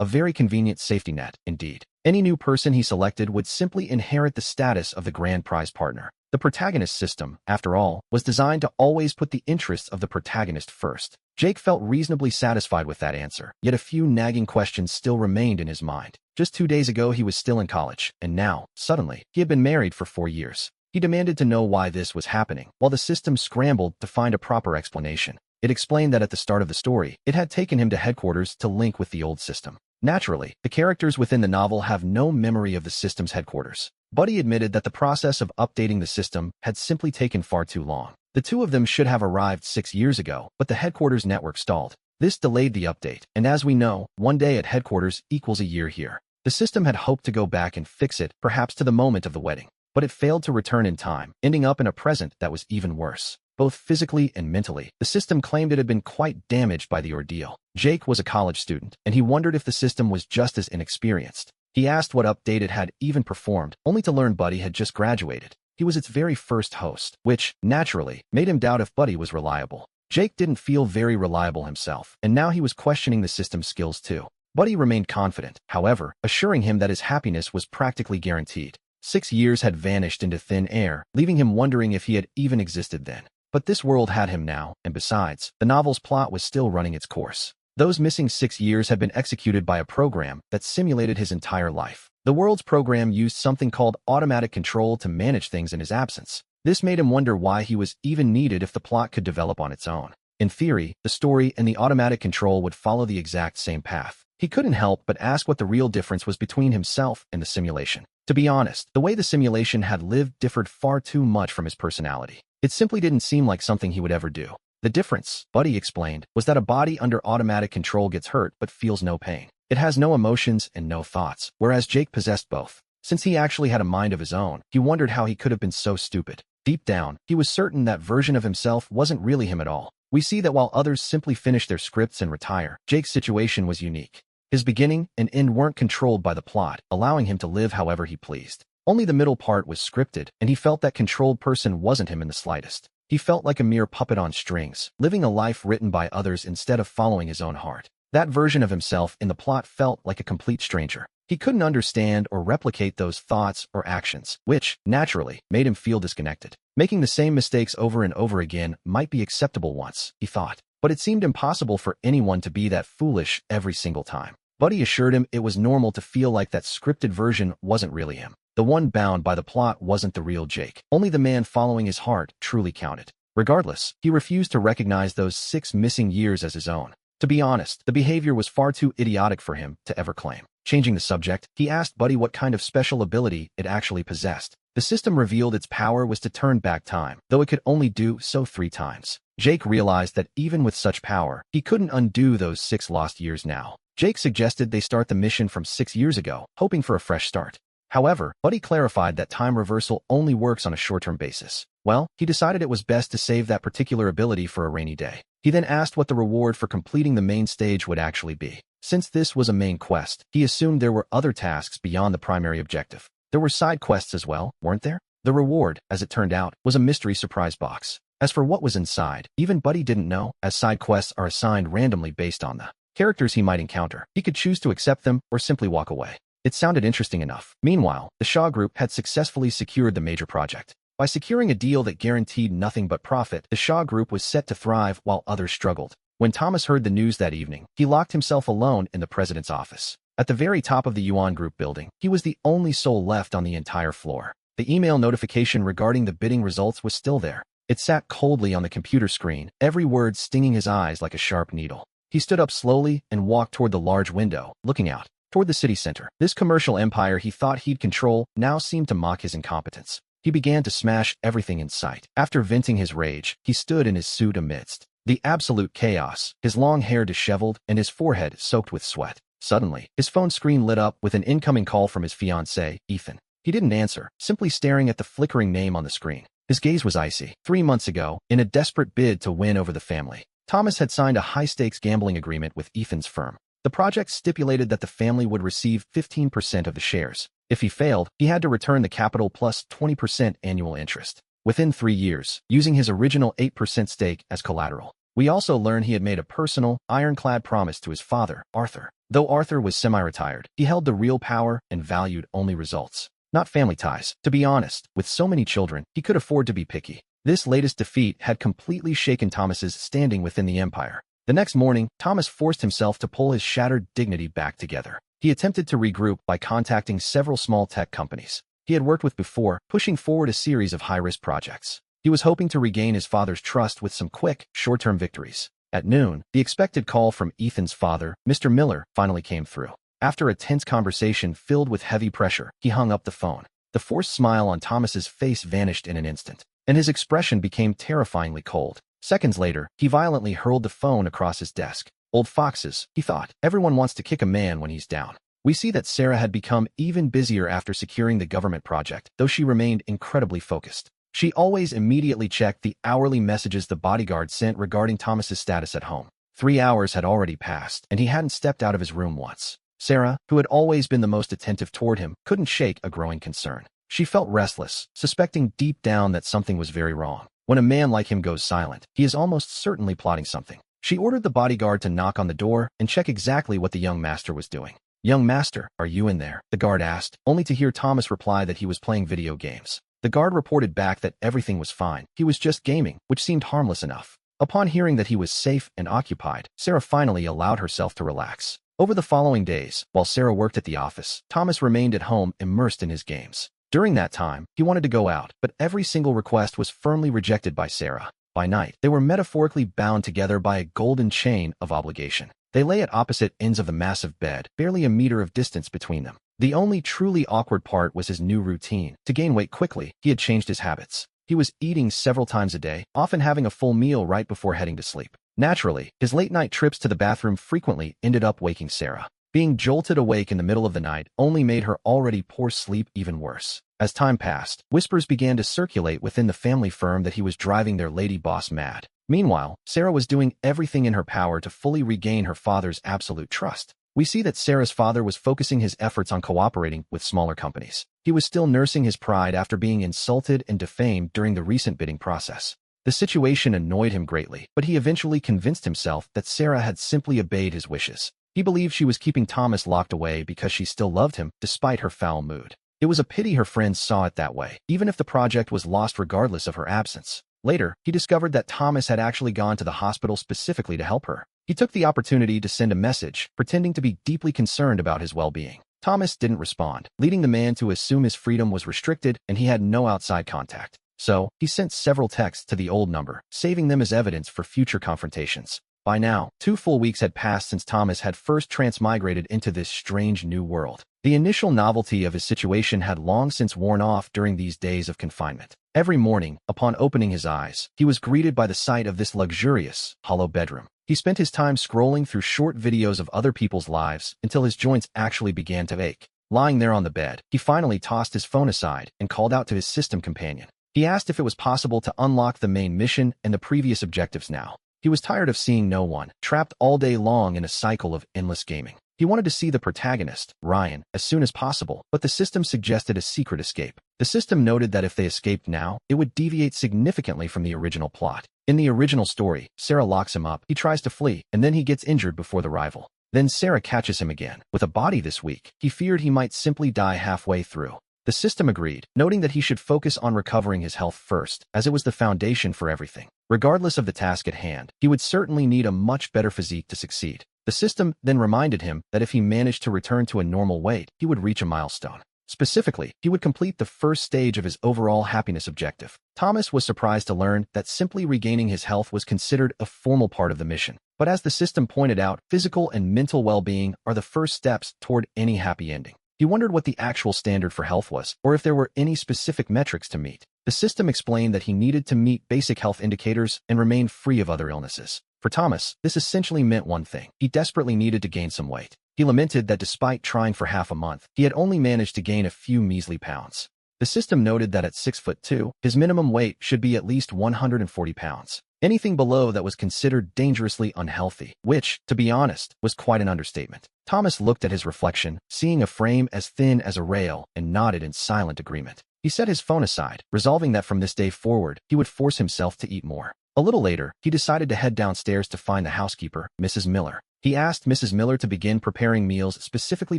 a very convenient safety net, indeed. Any new person he selected would simply inherit the status of the grand prize partner. The protagonist system, after all, was designed to always put the interests of the protagonist first. Jake felt reasonably satisfied with that answer, yet a few nagging questions still remained in his mind. Just 2 days ago he was still in college, and now, suddenly, he had been married for 4 years. He demanded to know why this was happening, while the system scrambled to find a proper explanation. It explained that at the start of the story, it had taken him to headquarters to link with the old system. Naturally, the characters within the novel have no memory of the system's headquarters. Buddy admitted that the process of updating the system had simply taken far too long. The two of them should have arrived 6 years ago, but the headquarters network stalled. This delayed the update, and as we know, 1 day at headquarters equals a year here. The system had hoped to go back and fix it, perhaps to the moment of the wedding, but it failed to return in time, ending up in a present that was even worse. Both physically and mentally, the system claimed it had been quite damaged by the ordeal. Jake was a college student, and he wondered if the system was just as inexperienced. He asked what update it had even performed, only to learn Buddy had just graduated. He was its very first host, which, naturally, made him doubt if Buddy was reliable. Jake didn't feel very reliable himself, and now he was questioning the system's skills too. Buddy remained confident, however, assuring him that his happiness was practically guaranteed. 6 years had vanished into thin air, leaving him wondering if he had even existed then. But this world had him now, and besides, the novel's plot was still running its course. Those missing 6 years had been executed by a program that simulated his entire life. The world's program used something called automatic control to manage things in his absence. This made him wonder why he was even needed if the plot could develop on its own. In theory, the story and the automatic control would follow the exact same path. He couldn't help but ask what the real difference was between himself and the simulation. To be honest, the way the simulation had lived differed far too much from his personality. It simply didn't seem like something he would ever do. The difference, Buddy explained, was that a body under automatic control gets hurt but feels no pain. It has no emotions and no thoughts, whereas Jake possessed both. Since he actually had a mind of his own, he wondered how he could have been so stupid. Deep down, he was certain that version of himself wasn't really him at all. We see that while others simply finish their scripts and retire, Jake's situation was unique. His beginning and end weren't controlled by the plot, allowing him to live however he pleased. Only the middle part was scripted, and he felt that controlled person wasn't him in the slightest. He felt like a mere puppet on strings, living a life written by others instead of following his own heart. That version of himself in the plot felt like a complete stranger. He couldn't understand or replicate those thoughts or actions, which, naturally, made him feel disconnected. Making the same mistakes over and over again might be acceptable once, he thought, but it seemed impossible for anyone to be that foolish every single time. Buddy assured him it was normal to feel like that scripted version wasn't really him. The one bound by the plot wasn't the real Jake. Only the man following his heart truly counted. Regardless, he refused to recognize those 6 missing years as his own. To be honest, the behavior was far too idiotic for him to ever claim. Changing the subject, he asked Buddy what kind of special ability it actually possessed. The system revealed its power was to turn back time, though it could only do so 3 times. Jake realized that even with such power, he couldn't undo those 6 lost years now. Jake suggested they start the mission from 6 years ago, hoping for a fresh start. However, Buddy clarified that time reversal only works on a short-term basis. Well, he decided it was best to save that particular ability for a rainy day. He then asked what the reward for completing the main stage would actually be. Since this was a main quest, he assumed there were other tasks beyond the primary objective. There were side quests as well, weren't there? The reward, as it turned out, was a mystery surprise box. As for what was inside, even Buddy didn't know, as side quests are assigned randomly based on the characters he might encounter. He could choose to accept them or simply walk away. It sounded interesting enough. Meanwhile, the Shaw Group had successfully secured the major project. By securing a deal that guaranteed nothing but profit, the Shaw Group was set to thrive while others struggled. When Thomas heard the news that evening, he locked himself alone in the president's office. At the very top of the Yuan Group building, he was the only soul left on the entire floor. The email notification regarding the bidding results was still there. It sat coldly on the computer screen, every word stinging his eyes like a sharp needle. He stood up slowly and walked toward the large window, looking out toward the city center. This commercial empire he thought he'd control now seemed to mock his incompetence. He began to smash everything in sight. After venting his rage, he stood in his suit amidst the absolute chaos, his long hair disheveled and his forehead soaked with sweat. Suddenly, his phone screen lit up with an incoming call from his fiancée, Ethan. He didn't answer, simply staring at the flickering name on the screen. His gaze was icy. 3 months ago, in a desperate bid to win over the family, Thomas had signed a high-stakes gambling agreement with Ethan's firm. The project stipulated that the family would receive 15% of the shares. If he failed, he had to return the capital plus 20% annual interest within 3 years, using his original 8% stake as collateral. We also learn he had made a personal, ironclad promise to his father, Arthur. Though Arthur was semi-retired, he held the real power and valued only results, not family ties. To be honest, with so many children, he could afford to be picky. This latest defeat had completely shaken Thomas's standing within the empire. The next morning, Thomas forced himself to pull his shattered dignity back together. He attempted to regroup by contacting several small tech companies he had worked with before, pushing forward a series of high-risk projects. He was hoping to regain his father's trust with some quick, short-term victories. At noon, the expected call from Ethan's father, Mr. Miller, finally came through. After a tense conversation filled with heavy pressure, he hung up the phone. The forced smile on Thomas's face vanished in an instant, and his expression became terrifyingly cold. Seconds later, he violently hurled the phone across his desk. Old foxes, he thought. Everyone wants to kick a man when he's down. We see that Sarah had become even busier after securing the government project, though she remained incredibly focused. She always immediately checked the hourly messages the bodyguard sent regarding Thomas's status at home. 3 hours had already passed, and he hadn't stepped out of his room once. Sarah, who had always been the most attentive toward him, couldn't shake a growing concern. She felt restless, suspecting deep down that something was very wrong. When a man like him goes silent, he is almost certainly plotting something. She ordered the bodyguard to knock on the door and check exactly what the young master was doing. "Young master, are you in there?" the guard asked, only to hear Thomas reply that he was playing video games. The guard reported back that everything was fine. He was just gaming, which seemed harmless enough. Upon hearing that he was safe and occupied, Sarah finally allowed herself to relax. Over the following days, while Sarah worked at the office, Thomas remained at home immersed in his games. During that time, he wanted to go out, but every single request was firmly rejected by Sarah. By night, they were metaphorically bound together by a golden chain of obligation. They lay at opposite ends of the massive bed, barely a meter of distance between them. The only truly awkward part was his new routine. To gain weight quickly, he had changed his habits. He was eating several times a day, often having a full meal right before heading to sleep. Naturally, his late-night trips to the bathroom frequently ended up waking Sarah. Being jolted awake in the middle of the night only made her already poor sleep even worse. As time passed, whispers began to circulate within the family firm that he was driving their lady boss mad. Meanwhile, Sarah was doing everything in her power to fully regain her father's absolute trust. We see that Sarah's father was focusing his efforts on cooperating with smaller companies. He was still nursing his pride after being insulted and defamed during the recent bidding process. The situation annoyed him greatly, but he eventually convinced himself that Sarah had simply obeyed his wishes. He believed she was keeping Thomas locked away because she still loved him, despite her foul mood. It was a pity her friends saw it that way, even if the project was lost regardless of her absence. Later, he discovered that Thomas had actually gone to the hospital specifically to help her. He took the opportunity to send a message, pretending to be deeply concerned about his well-being. Thomas didn't respond, leading the man to assume his freedom was restricted and he had no outside contact. So, he sent several texts to the old number, saving them as evidence for future confrontations. By now, 2 full weeks had passed since Thomas had first transmigrated into this strange new world. The initial novelty of his situation had long since worn off during these days of confinement. Every morning, upon opening his eyes, he was greeted by the sight of this luxurious, hollow bedroom. He spent his time scrolling through short videos of other people's lives until his joints actually began to ache. Lying there on the bed, he finally tossed his phone aside and called out to his system companion. He asked if it was possible to unlock the main mission and the previous objectives now. He was tired of seeing no one, trapped all day long in a cycle of endless gaming. He wanted to see the protagonist, Ryan, as soon as possible, but the system suggested a secret escape. The system noted that if they escaped now, it would deviate significantly from the original plot. In the original story, Sarah locks him up, he tries to flee, and then he gets injured before the rival. Then Sarah catches him again. With a body this weak, he feared he might simply die halfway through. The system agreed, noting that he should focus on recovering his health first, as it was the foundation for everything. Regardless of the task at hand, he would certainly need a much better physique to succeed. The system then reminded him that if he managed to return to a normal weight, he would reach a milestone. Specifically, he would complete the first stage of his overall happiness objective. Thomas was surprised to learn that simply regaining his health was considered a formal part of the mission. But as the system pointed out, physical and mental well-being are the first steps toward any happy ending. He wondered what the actual standard for health was, or if there were any specific metrics to meet. The system explained that he needed to meet basic health indicators and remain free of other illnesses. For Thomas, this essentially meant one thing. He desperately needed to gain some weight. He lamented that despite trying for half a month, he had only managed to gain a few measly pounds. The system noted that at 6'2", his minimum weight should be at least 140 pounds. Anything below that was considered dangerously unhealthy, which, to be honest, was quite an understatement. Thomas looked at his reflection, seeing a frame as thin as a rail, and nodded in silent agreement. He set his phone aside, resolving that from this day forward, he would force himself to eat more. A little later, he decided to head downstairs to find the housekeeper, Mrs. Miller. He asked Mrs. Miller to begin preparing meals specifically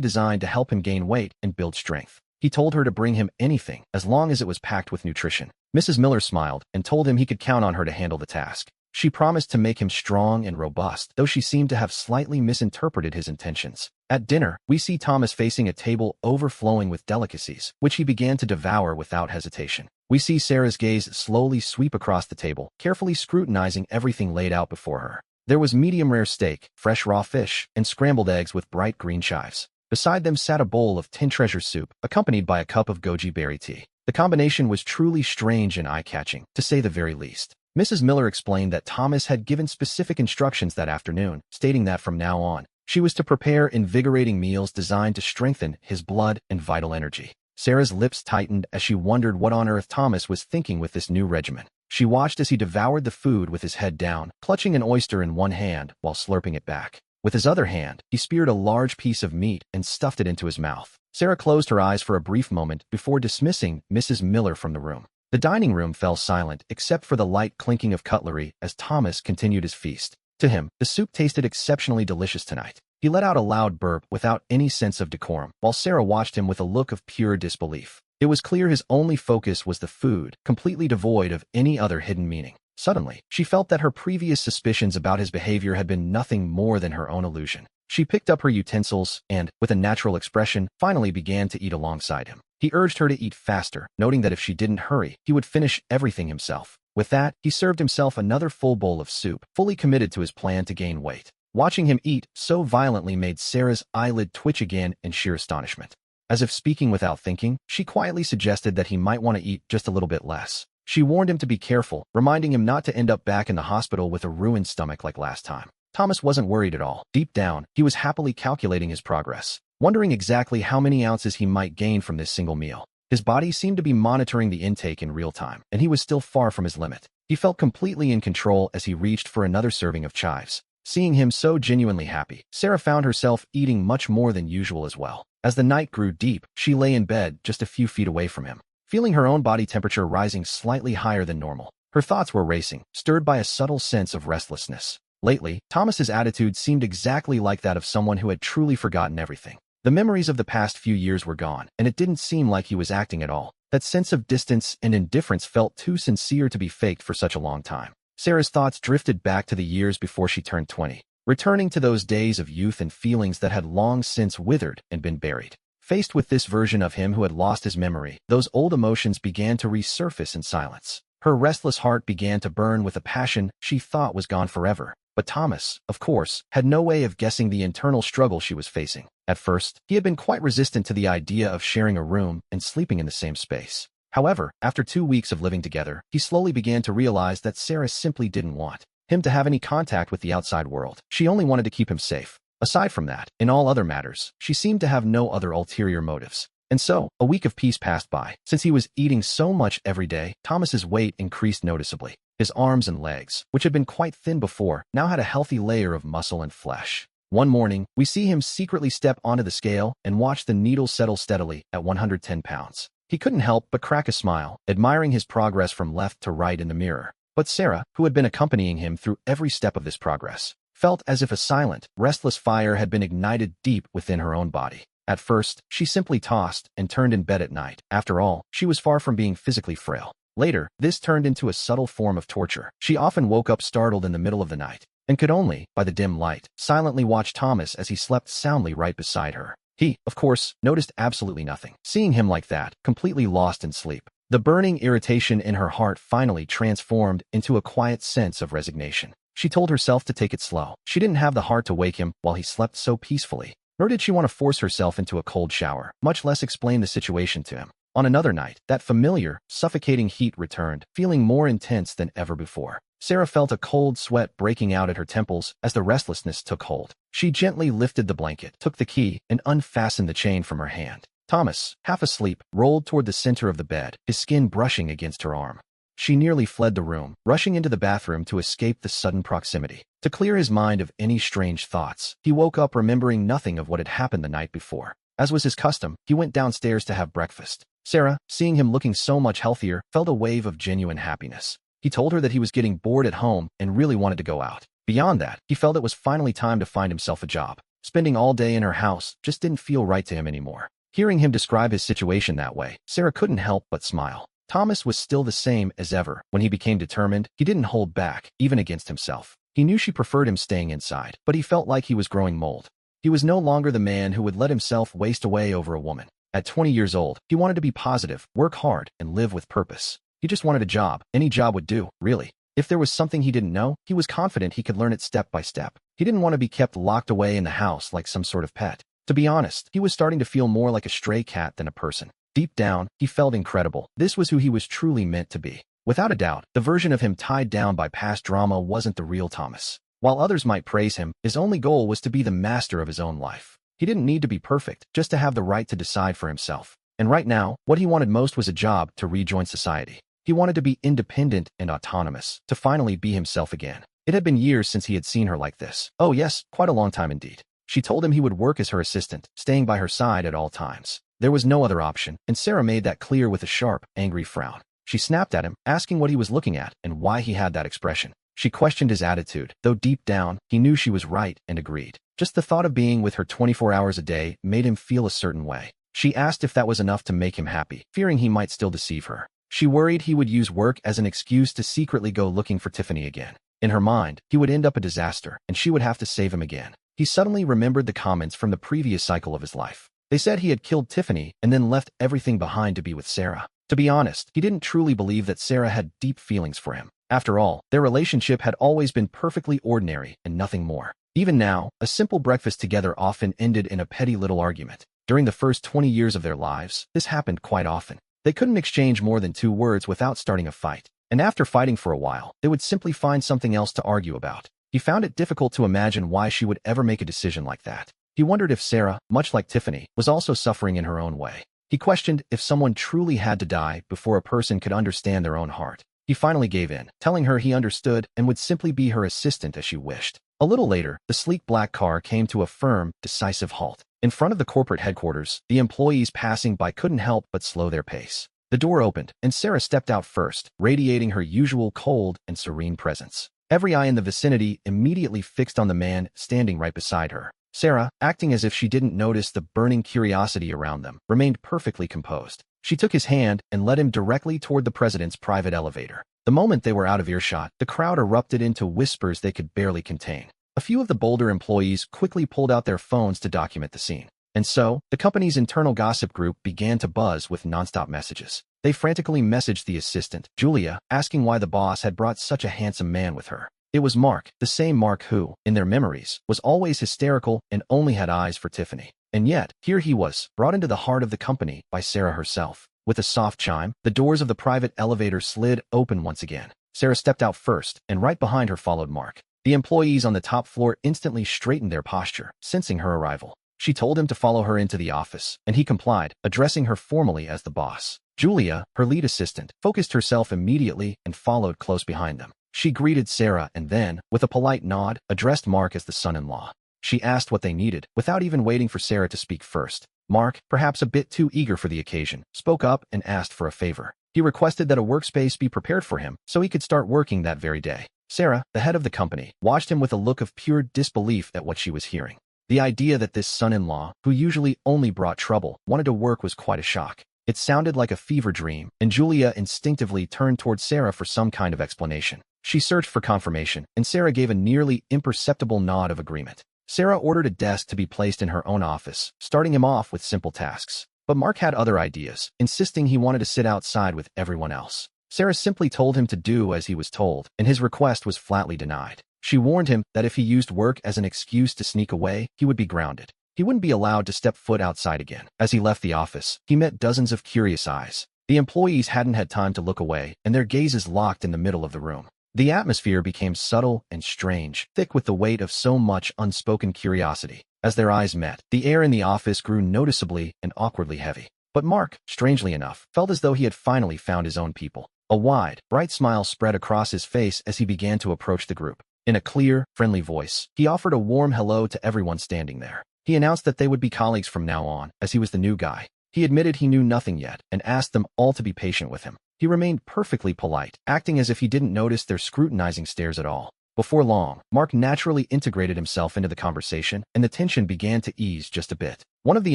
designed to help him gain weight and build strength. He told her to bring him anything, as long as it was packed with nutrition. Mrs. Miller smiled and told him he could count on her to handle the task. She promised to make him strong and robust, though she seemed to have slightly misinterpreted his intentions. At dinner, we see Thomas facing a table overflowing with delicacies, which he began to devour without hesitation. We see Sarah's gaze slowly sweep across the table, carefully scrutinizing everything laid out before her. There was medium-rare steak, fresh raw fish, and scrambled eggs with bright green chives. Beside them sat a bowl of tin treasure soup, accompanied by a cup of goji berry tea. The combination was truly strange and eye-catching, to say the very least. Mrs. Miller explained that Thomas had given specific instructions that afternoon, stating that from now on, she was to prepare invigorating meals designed to strengthen his blood and vital energy. Sarah's lips tightened as she wondered what on earth Thomas was thinking with this new regimen. She watched as he devoured the food with his head down, clutching an oyster in one hand while slurping it back. With his other hand, he speared a large piece of meat and stuffed it into his mouth. Sarah closed her eyes for a brief moment before dismissing Mrs. Miller from the room. The dining room fell silent except for the light clinking of cutlery as Thomas continued his feast. To him, the soup tasted exceptionally delicious tonight. He let out a loud burp without any sense of decorum, while Sarah watched him with a look of pure disbelief. It was clear his only focus was the food, completely devoid of any other hidden meaning. Suddenly, she felt that her previous suspicions about his behavior had been nothing more than her own illusion. She picked up her utensils and, with a natural expression, finally began to eat alongside him. He urged her to eat faster, noting that if she didn't hurry, he would finish everything himself. With that, he served himself another full bowl of soup, fully committed to his plan to gain weight. Watching him eat so violently made Sarah's eyelid twitch again in sheer astonishment. As if speaking without thinking, she quietly suggested that he might want to eat just a little bit less. She warned him to be careful, reminding him not to end up back in the hospital with a ruined stomach like last time. Thomas wasn't worried at all. Deep down, he was happily calculating his progress, wondering exactly how many ounces he might gain from this single meal. His body seemed to be monitoring the intake in real time, and he was still far from his limit. He felt completely in control as he reached for another serving of chives. Seeing him so genuinely happy, Sarah found herself eating much more than usual as well. As the night grew deep, she lay in bed just a few feet away from him, feeling her own body temperature rising slightly higher than normal. Her thoughts were racing, stirred by a subtle sense of restlessness. Lately, Thomas's attitude seemed exactly like that of someone who had truly forgotten everything. The memories of the past few years were gone, and it didn't seem like he was acting at all. That sense of distance and indifference felt too sincere to be faked for such a long time. Sarah's thoughts drifted back to the years before she turned 20, returning to those days of youth and feelings that had long since withered and been buried. Faced with this version of him who had lost his memory, those old emotions began to resurface in silence. Her restless heart began to burn with a passion she thought was gone forever. But Thomas, of course, had no way of guessing the internal struggle she was facing. At first, he had been quite resistant to the idea of sharing a room and sleeping in the same space. However, after 2 weeks of living together, he slowly began to realize that Sarah simply didn't want him to have any contact with the outside world. She only wanted to keep him safe. Aside from that, in all other matters, she seemed to have no other ulterior motives. And so, a week of peace passed by. Since he was eating so much every day, Thomas's weight increased noticeably. His arms and legs, which had been quite thin before, now had a healthy layer of muscle and flesh. One morning, we see him secretly step onto the scale and watch the needle settle steadily at 110 pounds. He couldn't help but crack a smile, admiring his progress from left to right in the mirror. But Sarah, who had been accompanying him through every step of this progress, felt as if a silent, restless fire had been ignited deep within her own body. At first, she simply tossed and turned in bed at night. After all, she was far from being physically frail. Later, this turned into a subtle form of torture. She often woke up startled in the middle of the night, and could only, by the dim light, silently watch Thomas as he slept soundly right beside her. He, of course, noticed absolutely nothing, seeing him like that, completely lost in sleep. The burning irritation in her heart finally transformed into a quiet sense of resignation. She told herself to take it slow. She didn't have the heart to wake him while he slept so peacefully, nor did she want to force herself into a cold shower, much less explain the situation to him. On another night, that familiar, suffocating heat returned, feeling more intense than ever before. Sarah felt a cold sweat breaking out at her temples as the restlessness took hold. She gently lifted the blanket, took the key, and unfastened the chain from her hand. Thomas, half asleep, rolled toward the center of the bed, his skin brushing against her arm. She nearly fled the room, rushing into the bathroom to escape the sudden proximity. To clear his mind of any strange thoughts, he woke up remembering nothing of what had happened the night before. As was his custom, he went downstairs to have breakfast. Sarah, seeing him looking so much healthier, felt a wave of genuine happiness. He told her that he was getting bored at home and really wanted to go out. Beyond that, he felt it was finally time to find himself a job. Spending all day in her house just didn't feel right to him anymore. Hearing him describe his situation that way, Sarah couldn't help but smile. Thomas was still the same as ever. When he became determined, he didn't hold back, even against himself. He knew she preferred him staying inside, but he felt like he was growing mold. He was no longer the man who would let himself waste away over a woman. At 20 years old, he wanted to be positive, work hard, and live with purpose. He just wanted a job. Any job would do, really. If there was something he didn't know, he was confident he could learn it step by step. He didn't want to be kept locked away in the house like some sort of pet. To be honest, he was starting to feel more like a stray cat than a person. Deep down, he felt incredible. This was who he was truly meant to be. Without a doubt, the version of him tied down by past drama wasn't the real Thomas. While others might praise him, his only goal was to be the master of his own life. He didn't need to be perfect, just to have the right to decide for himself. And right now, what he wanted most was a job to rejoin society. He wanted to be independent and autonomous, to finally be himself again. It had been years since he had seen her like this. Oh yes, quite a long time indeed. She told him he would work as her assistant, staying by her side at all times. There was no other option, and Sarah made that clear with a sharp, angry frown. She snapped at him, asking what he was looking at and why he had that expression. She questioned his attitude, though deep down, he knew she was right and agreed. Just the thought of being with her 24 hours a day made him feel a certain way. She asked if that was enough to make him happy, fearing he might still deceive her. She worried he would use work as an excuse to secretly go looking for Tiffany again. In her mind, he would end up a disaster, and she would have to save him again. He suddenly remembered the comments from the previous cycle of his life. They said he had killed Tiffany and then left everything behind to be with Sarah. To be honest, he didn't truly believe that Sarah had deep feelings for him. After all, their relationship had always been perfectly ordinary and nothing more. Even now, a simple breakfast together often ended in a petty little argument. During the first 20 years of their lives, this happened quite often. They couldn't exchange more than 2 words without starting a fight. And after fighting for a while, they would simply find something else to argue about. He found it difficult to imagine why she would ever make a decision like that. He wondered if Sarah, much like Tiffany, was also suffering in her own way. He questioned if someone truly had to die before a person could understand their own heart. He finally gave in, telling her he understood and would simply be her assistant as she wished. A little later, the sleek black car came to a firm, decisive halt. In front of the corporate headquarters, the employees passing by couldn't help but slow their pace. The door opened, and Sarah stepped out first, radiating her usual cold and serene presence. Every eye in the vicinity immediately fixed on the man standing right beside her. Sarah, acting as if she didn't notice the burning curiosity around them, remained perfectly composed. She took his hand and led him directly toward the president's private elevator. The moment they were out of earshot, the crowd erupted into whispers they could barely contain. A few of the bolder employees quickly pulled out their phones to document the scene. And so, the company's internal gossip group began to buzz with nonstop messages. They frantically messaged the assistant, Julia, asking why the boss had brought such a handsome man with her. It was Mark, the same Mark who, in their memories, was always hysterical and only had eyes for Tiffany. And yet, here he was, brought into the heart of the company by Sarah herself. With a soft chime, the doors of the private elevator slid open once again. Sarah stepped out first, and right behind her followed Mark. The employees on the top floor instantly straightened their posture, sensing her arrival. She told him to follow her into the office, and he complied, addressing her formally as the boss. Julia, her lead assistant, focused herself immediately and followed close behind them. She greeted Sarah and then, with a polite nod, addressed Mark as the son-in-law. She asked what they needed, without even waiting for Sarah to speak first. Mark, perhaps a bit too eager for the occasion, spoke up and asked for a favor. He requested that a workspace be prepared for him so he could start working that very day. Sarah, the head of the company, watched him with a look of pure disbelief at what she was hearing. The idea that this son-in-law, who usually only brought trouble, wanted to work was quite a shock. It sounded like a fever dream, and Julia instinctively turned toward Sarah for some kind of explanation. She searched for confirmation, and Sarah gave a nearly imperceptible nod of agreement. Sarah ordered a desk to be placed in her own office, starting him off with simple tasks. But Mark had other ideas, insisting he wanted to sit outside with everyone else. Sarah simply told him to do as he was told, and his request was flatly denied. She warned him that if he used work as an excuse to sneak away, he would be grounded. He wouldn't be allowed to step foot outside again. As he left the office, he met dozens of curious eyes. The employees hadn't had time to look away, and their gazes locked in the middle of the room. The atmosphere became subtle and strange, thick with the weight of so much unspoken curiosity. As their eyes met, the air in the office grew noticeably and awkwardly heavy. But Mark, strangely enough, felt as though he had finally found his own people. A wide, bright smile spread across his face as he began to approach the group. In a clear, friendly voice, he offered a warm hello to everyone standing there. He announced that they would be colleagues from now on, as he was the new guy. He admitted he knew nothing yet and asked them all to be patient with him. He remained perfectly polite, acting as if he didn't notice their scrutinizing stares at all. Before long, Mark naturally integrated himself into the conversation, and the tension began to ease just a bit. One of the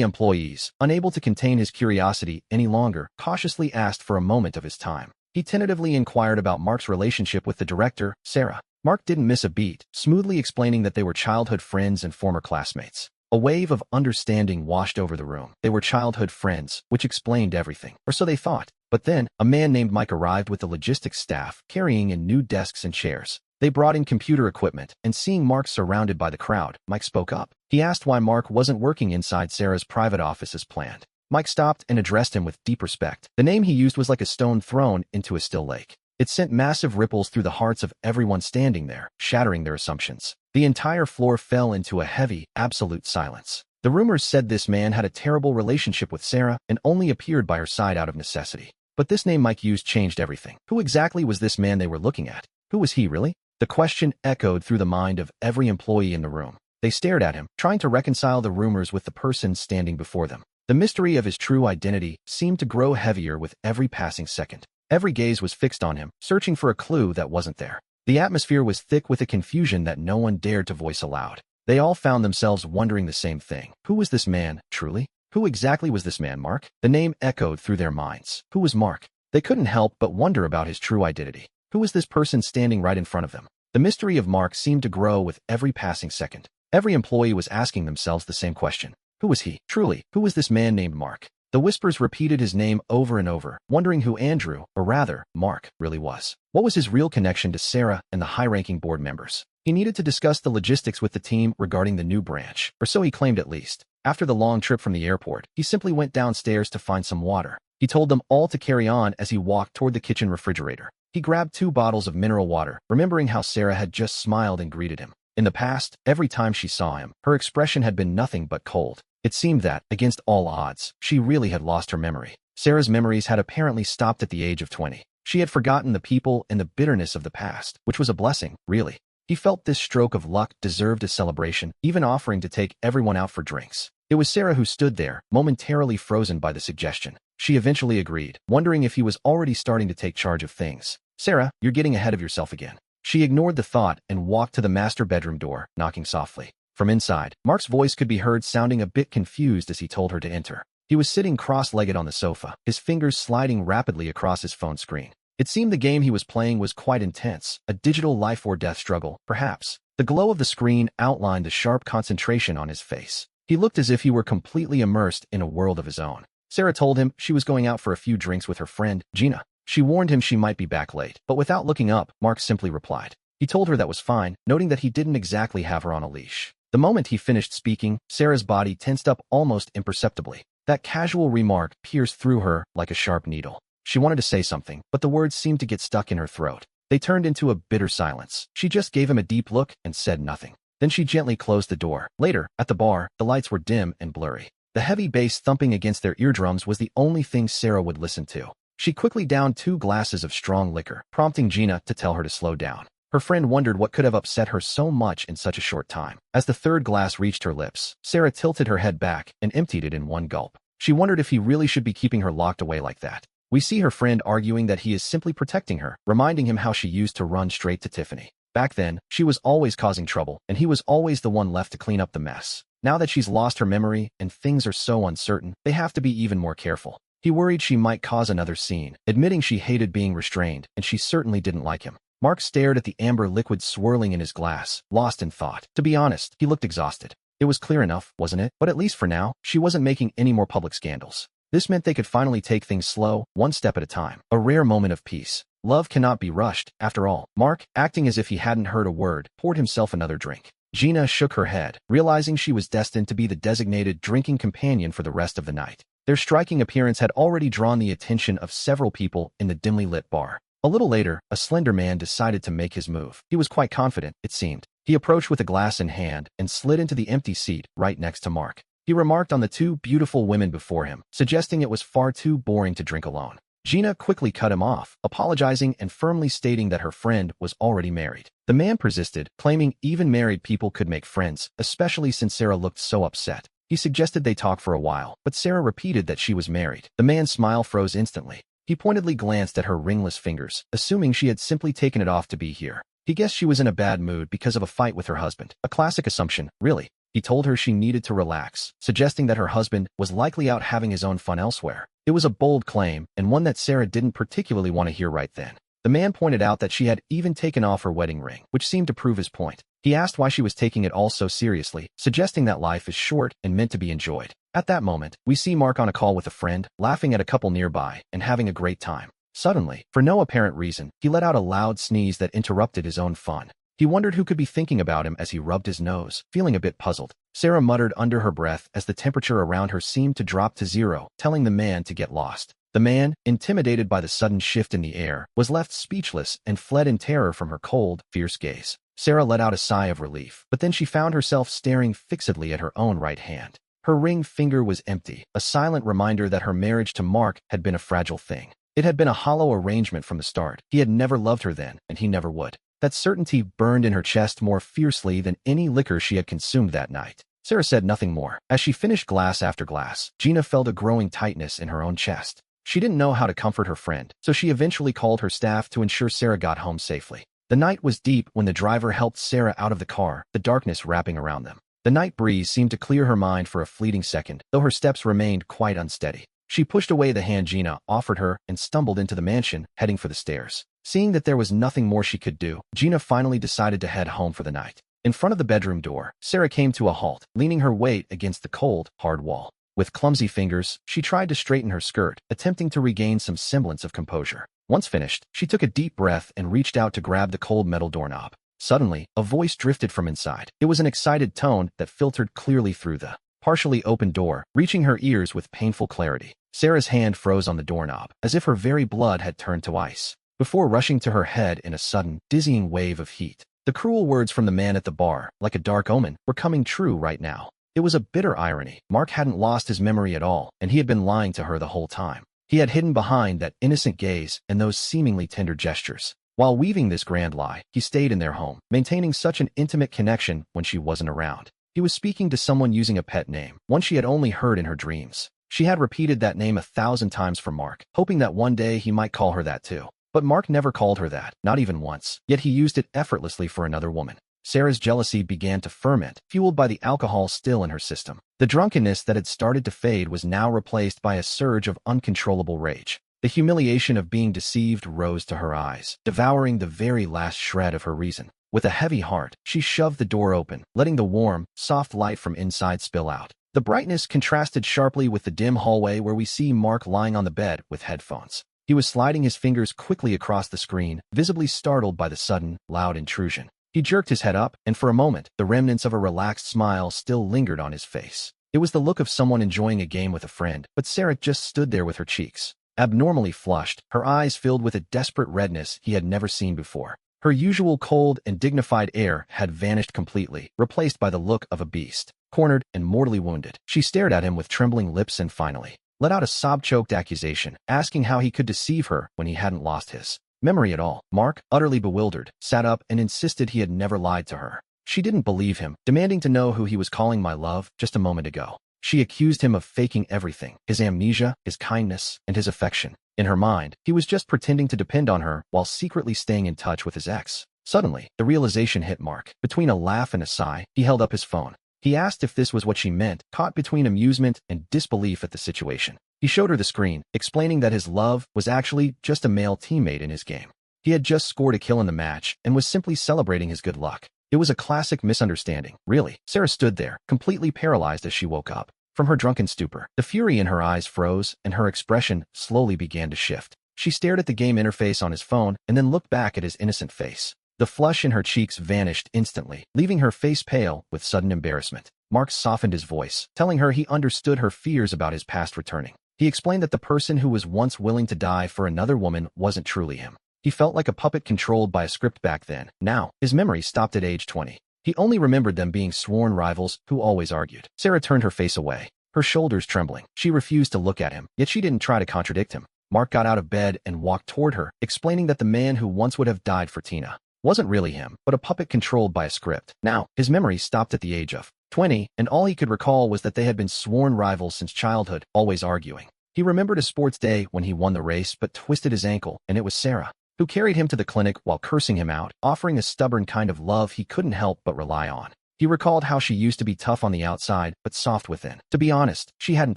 employees, unable to contain his curiosity any longer, cautiously asked for a moment of his time. He tentatively inquired about Mark's relationship with the director, Sarah. Mark didn't miss a beat, smoothly explaining that they were childhood friends and former classmates. A wave of understanding washed over the room. They were childhood friends, which explained everything, or so they thought. But then, a man named Mike arrived with the logistics staff, carrying in new desks and chairs. They brought in computer equipment, and seeing Mark surrounded by the crowd, Mike spoke up. He asked why Mark wasn't working inside Sarah's private office as planned. Mike stopped and addressed him with deep respect. The name he used was like a stone thrown into a still lake. It sent massive ripples through the hearts of everyone standing there, shattering their assumptions. The entire floor fell into a heavy, absolute silence. The rumors said this man had a terrible relationship with Sarah and only appeared by her side out of necessity. But this name Mike used changed everything. Who exactly was this man they were looking at? Who was he really? The question echoed through the mind of every employee in the room. They stared at him, trying to reconcile the rumors with the person standing before them. The mystery of his true identity seemed to grow heavier with every passing second. Every gaze was fixed on him, searching for a clue that wasn't there. The atmosphere was thick with a confusion that no one dared to voice aloud. They all found themselves wondering the same thing. Who was this man, truly? Who exactly was this man, Mark? The name echoed through their minds. Who was Mark? They couldn't help but wonder about his true identity. Who was this person standing right in front of them? The mystery of Mark seemed to grow with every passing second. Every employee was asking themselves the same question. Who was he? Truly, who was this man named Mark? The whispers repeated his name over and over, wondering who Andrew, or rather, Mark, really was. What was his real connection to Sarah and the high-ranking board members? He needed to discuss the logistics with the team regarding the new branch, or so he claimed at least. After the long trip from the airport, he simply went downstairs to find some water. He told them all to carry on as he walked toward the kitchen refrigerator. He grabbed 2 bottles of mineral water, remembering how Sarah had just smiled and greeted him. In the past, every time she saw him, her expression had been nothing but cold. It seemed that, against all odds, she really had lost her memory. Sarah's memories had apparently stopped at the age of 20. She had forgotten the people and the bitterness of the past, which was a blessing, really. He felt this stroke of luck deserved a celebration, even offering to take everyone out for drinks. It was Sarah who stood there, momentarily frozen by the suggestion. She eventually agreed, wondering if he was already starting to take charge of things. Sarah, you're getting ahead of yourself again. She ignored the thought and walked to the master bedroom door, knocking softly. From inside, Mark's voice could be heard sounding a bit confused as he told her to enter. He was sitting cross-legged on the sofa, his fingers sliding rapidly across his phone screen. It seemed the game he was playing was quite intense, a digital life-or-death struggle, perhaps. The glow of the screen outlined the sharp concentration on his face. He looked as if he were completely immersed in a world of his own. Sarah told him she was going out for a few drinks with her friend, Gina. She warned him she might be back late, but without looking up, Mark simply replied. He told her that was fine, noting that he didn't exactly have her on a leash. The moment he finished speaking, Sarah's body tensed up almost imperceptibly. That casual remark pierced through her like a sharp needle. She wanted to say something, but the words seemed to get stuck in her throat. They turned into a bitter silence. She just gave him a deep look and said nothing. Then she gently closed the door. Later, at the bar, the lights were dim and blurry. The heavy bass thumping against their eardrums was the only thing Sarah would listen to. She quickly downed 2 glasses of strong liquor, prompting Gina to tell her to slow down. Her friend wondered what could have upset her so much in such a short time. As the 3rd glass reached her lips, Sarah tilted her head back and emptied it in one gulp. She wondered if he really should be keeping her locked away like that. We see her friend arguing that he is simply protecting her, reminding him how she used to run straight to Tiffany. Back then, she was always causing trouble, and he was always the one left to clean up the mess. Now that she's lost her memory and things are so uncertain, they have to be even more careful. He worried she might cause another scene, admitting she hated being restrained, and she certainly didn't like him. Mark stared at the amber liquid swirling in his glass, lost in thought. To be honest, he looked exhausted. It was clear enough, wasn't it? But at least for now, she wasn't making any more public scandals. This meant they could finally take things slow, one step at a time. A rare moment of peace. Love cannot be rushed, after all. Mark, acting as if he hadn't heard a word, poured himself another drink. Gina shook her head, realizing she was destined to be the designated drinking companion for the rest of the night. Their striking appearance had already drawn the attention of several people in the dimly lit bar. A little later, a slender man decided to make his move. He was quite confident, it seemed. He approached with a glass in hand and slid into the empty seat right next to Mark. He remarked on the two beautiful women before him, suggesting it was far too boring to drink alone. Gina quickly cut him off, apologizing and firmly stating that her friend was already married. The man persisted, claiming even married people could make friends, especially since Sarah looked so upset. He suggested they talk for a while, but Sarah repeated that she was married. The man's smile froze instantly. He pointedly glanced at her ringless fingers, assuming she had simply taken it off to be here. He guessed she was in a bad mood because of a fight with her husband. A classic assumption, really. He told her she needed to relax, suggesting that her husband was likely out having his own fun elsewhere. It was a bold claim, and one that Sarah didn't particularly want to hear right then. The man pointed out that she had even taken off her wedding ring, which seemed to prove his point. He asked why she was taking it all so seriously, suggesting that life is short and meant to be enjoyed. At that moment, we see Mark on a call with a friend, laughing at a couple nearby, and having a great time. Suddenly, for no apparent reason, he let out a loud sneeze that interrupted his own fun. He wondered who could be thinking about him as he rubbed his nose, feeling a bit puzzled. Sarah muttered under her breath as the temperature around her seemed to drop to zero, telling the man to get lost. The man, intimidated by the sudden shift in the air, was left speechless and fled in terror from her cold, fierce gaze. Sarah let out a sigh of relief, but then she found herself staring fixedly at her own right hand. Her ring finger was empty, a silent reminder that her marriage to Mark had been a fragile thing. It had been a hollow arrangement from the start. He had never loved her then, and he never would. That certainty burned in her chest more fiercely than any liquor she had consumed that night. Sarah said nothing more. As she finished glass after glass, Gina felt a growing tightness in her own chest. She didn't know how to comfort her friend, so she eventually called her staff to ensure Sarah got home safely. The night was deep when the driver helped Sarah out of the car, the darkness wrapping around them. The night breeze seemed to clear her mind for a fleeting second, though her steps remained quite unsteady. She pushed away the hand Gina offered her and stumbled into the mansion, heading for the stairs. Seeing that there was nothing more she could do, Gina finally decided to head home for the night. In front of the bedroom door, Sarah came to a halt, leaning her weight against the cold, hard wall. With clumsy fingers, she tried to straighten her skirt, attempting to regain some semblance of composure. Once finished, she took a deep breath and reached out to grab the cold metal doorknob. Suddenly, a voice drifted from inside. It was an excited tone that filtered clearly through the partially open door, reaching her ears with painful clarity. Sarah's hand froze on the doorknob, as if her very blood had turned to ice, before rushing to her head in a sudden, dizzying wave of heat. The cruel words from the man at the bar, like a dark omen, were coming true right now. It was a bitter irony. Mark hadn't lost his memory at all, and he had been lying to her the whole time. He had hidden behind that innocent gaze and those seemingly tender gestures. While weaving this grand lie, he stayed in their home, maintaining such an intimate connection when she wasn't around. He was speaking to someone using a pet name, one she had only heard in her dreams. She had repeated that name 1,000 times for Mark, hoping that one day he might call her that too. But Mark never called her that, not even once, yet he used it effortlessly for another woman. Sarah's jealousy began to ferment, fueled by the alcohol still in her system. The drunkenness that had started to fade was now replaced by a surge of uncontrollable rage. The humiliation of being deceived rose to her eyes, devouring the very last shred of her reason. With a heavy heart, she shoved the door open, letting the warm, soft light from inside spill out. The brightness contrasted sharply with the dim hallway where we see Mark lying on the bed with headphones. He was sliding his fingers quickly across the screen, visibly startled by the sudden, loud intrusion. He jerked his head up, and for a moment, the remnants of a relaxed smile still lingered on his face. It was the look of someone enjoying a game with a friend, but Sarah just stood there with her cheeks abnormally flushed, her eyes filled with a desperate redness he had never seen before. Her usual cold and dignified air had vanished completely, replaced by the look of a beast. Cornered and mortally wounded, she stared at him with trembling lips and finally let out a sob-choked accusation, asking how he could deceive her when he hadn't lost his memory at all. Mark, utterly bewildered, sat up and insisted he had never lied to her. She didn't believe him, demanding to know who he was calling my love just a moment ago. She accused him of faking everything, his amnesia, his kindness, and his affection. In her mind, he was just pretending to depend on her while secretly staying in touch with his ex. Suddenly, the realization hit Mark. Between a laugh and a sigh, he held up his phone. He asked if this was what she meant, caught between amusement and disbelief at the situation. He showed her the screen, explaining that his love was actually just a male teammate in his game. He had just scored a kill in the match and was simply celebrating his good luck. It was a classic misunderstanding, really. Sarah stood there, completely paralyzed as she woke up. From her drunken stupor, the fury in her eyes froze and her expression slowly began to shift. She stared at the game interface on his phone and then looked back at his innocent face. The flush in her cheeks vanished instantly, leaving her face pale with sudden embarrassment. Mark softened his voice, telling her he understood her fears about his past returning. He explained that the person who was once willing to die for another woman wasn't truly him. He felt like a puppet controlled by a script back then. Now, his memory stopped at age 20. He only remembered them being sworn rivals who always argued. Sarah turned her face away, her shoulders trembling. She refused to look at him, yet she didn't try to contradict him. Mark got out of bed and walked toward her, explaining that the man who once would have died for Tina wasn't really him, but a puppet controlled by a script. Now, his memory stopped at the age of 20, and all he could recall was that they had been sworn rivals since childhood, always arguing. He remembered a sports day when he won the race but twisted his ankle, and it was Sarah who carried him to the clinic while cursing him out, offering a stubborn kind of love he couldn't help but rely on. He recalled how she used to be tough on the outside but soft within. To be honest, she hadn't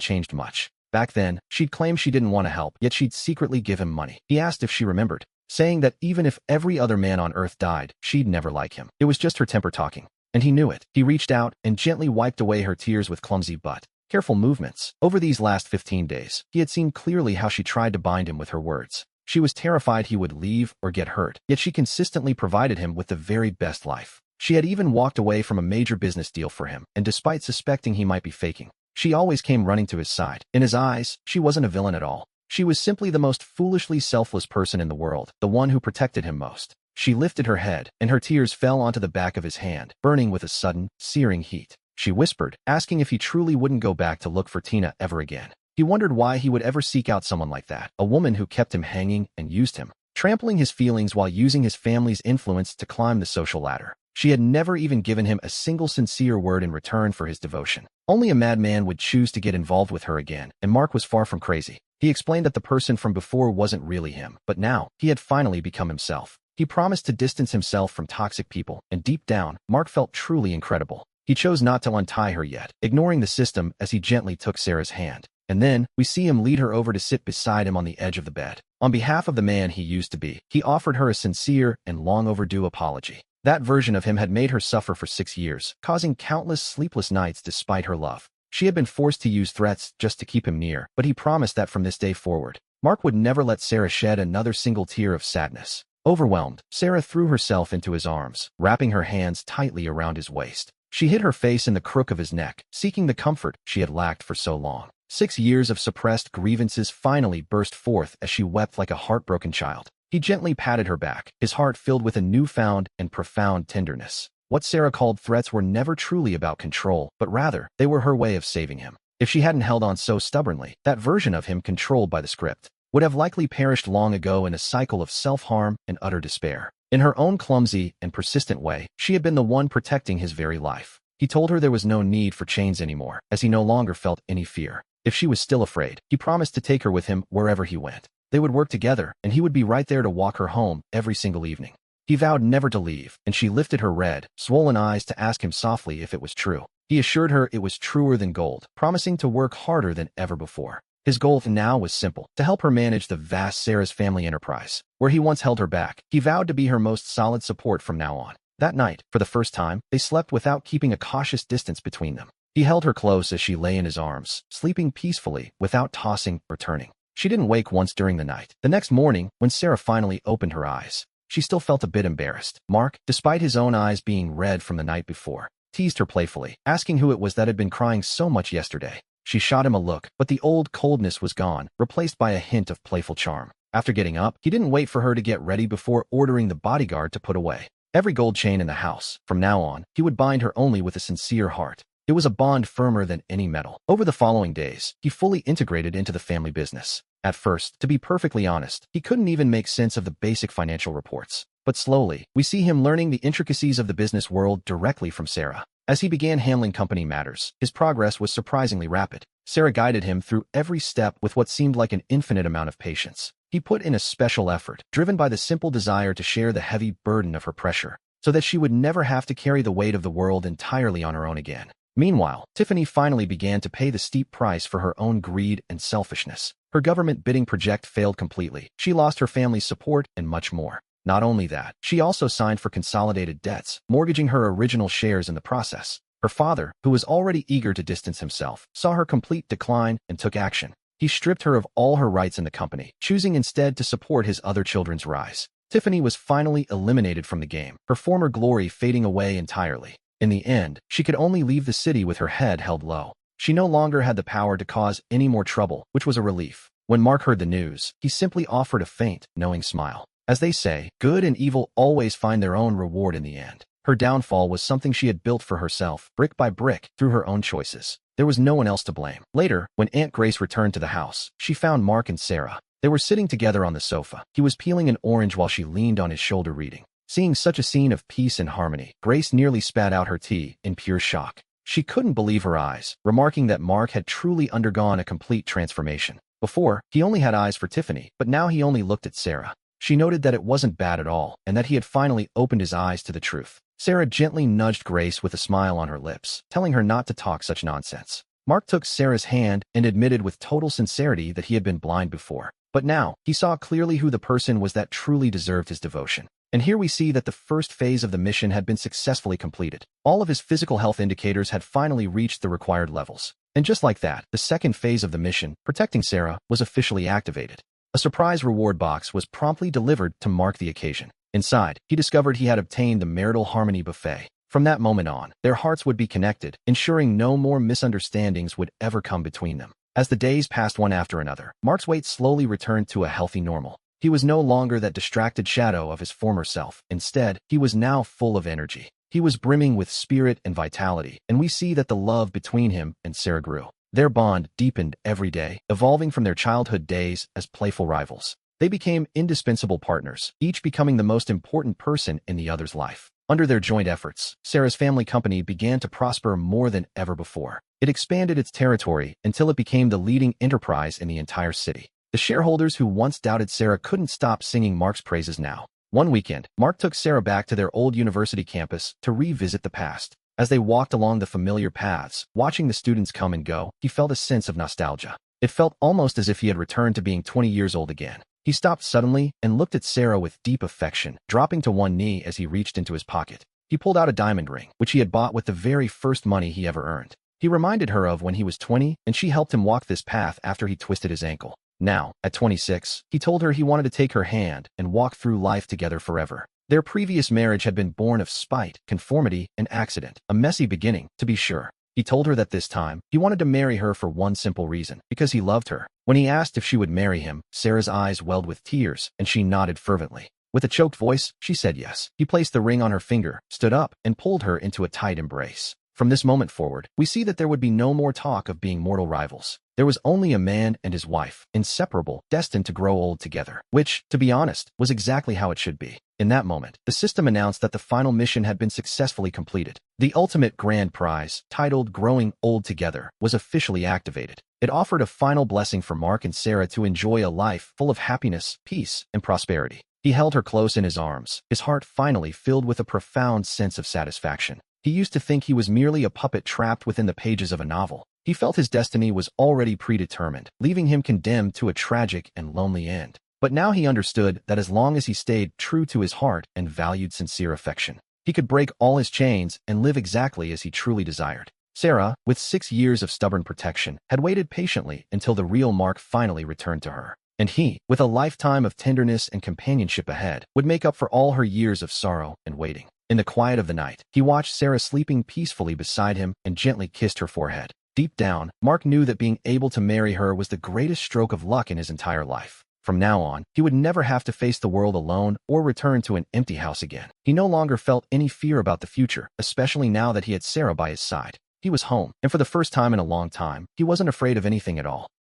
changed much. Back then, she'd claim she didn't want to help, yet she'd secretly give him money. He asked if she remembered, saying that even if every other man on earth died, she'd never like him. It was just her temper talking, and he knew it. He reached out and gently wiped away her tears with clumsy but careful movements. Over these last 15 days, he had seen clearly how she tried to bind him with her words. She was terrified he would leave or get hurt, yet she consistently provided him with the very best life. She had even walked away from a major business deal for him, and despite suspecting he might be faking, she always came running to his side. In his eyes, she wasn't a villain at all. She was simply the most foolishly selfless person in the world, the one who protected him most. She lifted her head, and her tears fell onto the back of his hand, burning with a sudden, searing heat. She whispered, asking if he truly wouldn't go back to look for Tina ever again. He wondered why he would ever seek out someone like that, a woman who kept him hanging and used him, trampling his feelings while using his family's influence to climb the social ladder. She had never even given him a single sincere word in return for his devotion. Only a madman would choose to get involved with her again, and Mark was far from crazy. He explained that the person from before wasn't really him, but now, he had finally become himself. He promised to distance himself from toxic people, and deep down, Mark felt truly incredible. He chose not to untie her yet, ignoring the system as he gently took Sarah's hand. And then, we see him lead her over to sit beside him on the edge of the bed. On behalf of the man he used to be, he offered her a sincere and long overdue apology. That version of him had made her suffer for 6 years, causing countless sleepless nights despite her love. She had been forced to use threats just to keep him near, but he promised that from this day forward, Mark would never let Sarah shed another single tear of sadness. Overwhelmed, Sarah threw herself into his arms, wrapping her hands tightly around his waist. She hid her face in the crook of his neck, seeking the comfort she had lacked for so long. 6 years of suppressed grievances finally burst forth as she wept like a heartbroken child. He gently patted her back, his heart filled with a newfound and profound tenderness. What Sarah called threats were never truly about control, but rather, they were her way of saving him. If she hadn't held on so stubbornly, that version of him controlled by the script would have likely perished long ago in a cycle of self-harm and utter despair. In her own clumsy and persistent way, she had been the one protecting his very life. He told her there was no need for chains anymore, as he no longer felt any fear. If she was still afraid, he promised to take her with him wherever he went. They would work together, and he would be right there to walk her home every single evening. He vowed never to leave, and she lifted her red, swollen eyes to ask him softly if it was true. He assured her it was truer than gold, promising to work harder than ever before. His goal now was simple, to help her manage the vast Sarah's family enterprise. Where he once held her back, he vowed to be her most solid support from now on. That night, for the first time, they slept without keeping a cautious distance between them. He held her close as she lay in his arms, sleeping peacefully, without tossing or turning. She didn't wake once during the night. The next morning, when Sarah finally opened her eyes, she still felt a bit embarrassed. Mark, despite his own eyes being red from the night before, teased her playfully, asking who it was that had been crying so much yesterday. She shot him a look, but the old coldness was gone, replaced by a hint of playful charm. After getting up, he didn't wait for her to get ready before ordering the bodyguard to put away every gold chain in the house. From now on, he would bind her only with a sincere heart. It was a bond firmer than any metal. Over the following days, he fully integrated into the family business. At first, to be perfectly honest, he couldn't even make sense of the basic financial reports. But slowly, we see him learning the intricacies of the business world directly from Sarah. As he began handling company matters, his progress was surprisingly rapid. Sarah guided him through every step with what seemed like an infinite amount of patience. He put in a special effort, driven by the simple desire to share the heavy burden of her pressure, so that she would never have to carry the weight of the world entirely on her own again. Meanwhile, Tiffany finally began to pay the steep price for her own greed and selfishness. Her government bidding project failed completely. She lost her family's support and much more. Not only that, she also signed for consolidated debts, mortgaging her original shares in the process. Her father, who was already eager to distance himself, saw her complete decline and took action. He stripped her of all her rights in the company, choosing instead to support his other children's rise. Tiffany was finally eliminated from the game, her former glory fading away entirely. In the end, she could only leave the city with her head held low. She no longer had the power to cause any more trouble, which was a relief. When Mark heard the news, he simply offered a faint, knowing smile. As they say, good and evil always find their own reward in the end. Her downfall was something she had built for herself, brick by brick, through her own choices. There was no one else to blame. Later, when Aunt Grace returned to the house, she found Mark and Sarah. They were sitting together on the sofa. He was peeling an orange while she leaned on his shoulder reading. Seeing such a scene of peace and harmony, Grace nearly spat out her tea in pure shock. She couldn't believe her eyes, remarking that Mark had truly undergone a complete transformation. Before, he only had eyes for Tiffany, but now he only looked at Sarah. She noted that it wasn't bad at all, and that he had finally opened his eyes to the truth. Sarah gently nudged Grace with a smile on her lips, telling her not to talk such nonsense. Mark took Sarah's hand and admitted with total sincerity that he had been blind before. But now, he saw clearly who the person was that truly deserved his devotion. And here we see that the first phase of the mission had been successfully completed. All of his physical health indicators had finally reached the required levels. And just like that, the second phase of the mission, protecting Sarah, was officially activated. A surprise reward box was promptly delivered to mark the occasion. Inside, he discovered he had obtained the marital harmony buffet. From that moment on, their hearts would be connected, ensuring no more misunderstandings would ever come between them. As the days passed one after another, Mark's weight slowly returned to a healthy normal. He was no longer that distracted shadow of his former self. Instead, he was now full of energy. He was brimming with spirit and vitality, and we see that the love between him and Sarah grew. Their bond deepened every day, evolving from their childhood days as playful rivals. They became indispensable partners, each becoming the most important person in the other's life. Under their joint efforts, Sarah's family company began to prosper more than ever before. It expanded its territory until it became the leading enterprise in the entire city. The shareholders who once doubted Sarah couldn't stop singing Mark's praises now. One weekend, Mark took Sarah back to their old university campus to revisit the past. As they walked along the familiar paths, watching the students come and go, he felt a sense of nostalgia. It felt almost as if he had returned to being 20 years old again. He stopped suddenly and looked at Sarah with deep affection, dropping to one knee as he reached into his pocket. He pulled out a diamond ring, which he had bought with the very first money he ever earned. He reminded her of when he was 20, and she helped him walk this path after he twisted his ankle. Now, at 26, he told her he wanted to take her hand and walk through life together forever. Their previous marriage had been born of spite, conformity, and accident, a messy beginning, to be sure. He told her that this time, he wanted to marry her for one simple reason, because he loved her. When he asked if she would marry him, Sarah's eyes welled with tears, and she nodded fervently. With a choked voice, she said yes. He placed the ring on her finger, stood up, and pulled her into a tight embrace. From this moment forward, we see that there would be no more talk of being mortal rivals. There was only a man and his wife, inseparable, destined to grow old together, which, to be honest, was exactly how it should be. In that moment, the system announced that the final mission had been successfully completed. The ultimate grand prize, titled Growing Old Together, was officially activated. It offered a final blessing for Mark and Sarah to enjoy a life full of happiness, peace, and prosperity. He held her close in his arms, his heart finally filled with a profound sense of satisfaction. He used to think he was merely a puppet trapped within the pages of a novel. He felt his destiny was already predetermined, leaving him condemned to a tragic and lonely end. But now he understood that as long as he stayed true to his heart and valued sincere affection, he could break all his chains and live exactly as he truly desired. Sarah, with 6 years of stubborn protection, had waited patiently until the real Mark finally returned to her. And he, with a lifetime of tenderness and companionship ahead, would make up for all her years of sorrow and waiting. In the quiet of the night, he watched Sarah sleeping peacefully beside him and gently kissed her forehead. Deep down, Mark knew that being able to marry her was the greatest stroke of luck in his entire life. From now on, he would never have to face the world alone or return to an empty house again. He no longer felt any fear about the future, especially now that he had Sarah by his side. He was home, and for the first time in a long time, he wasn't afraid of anything at all.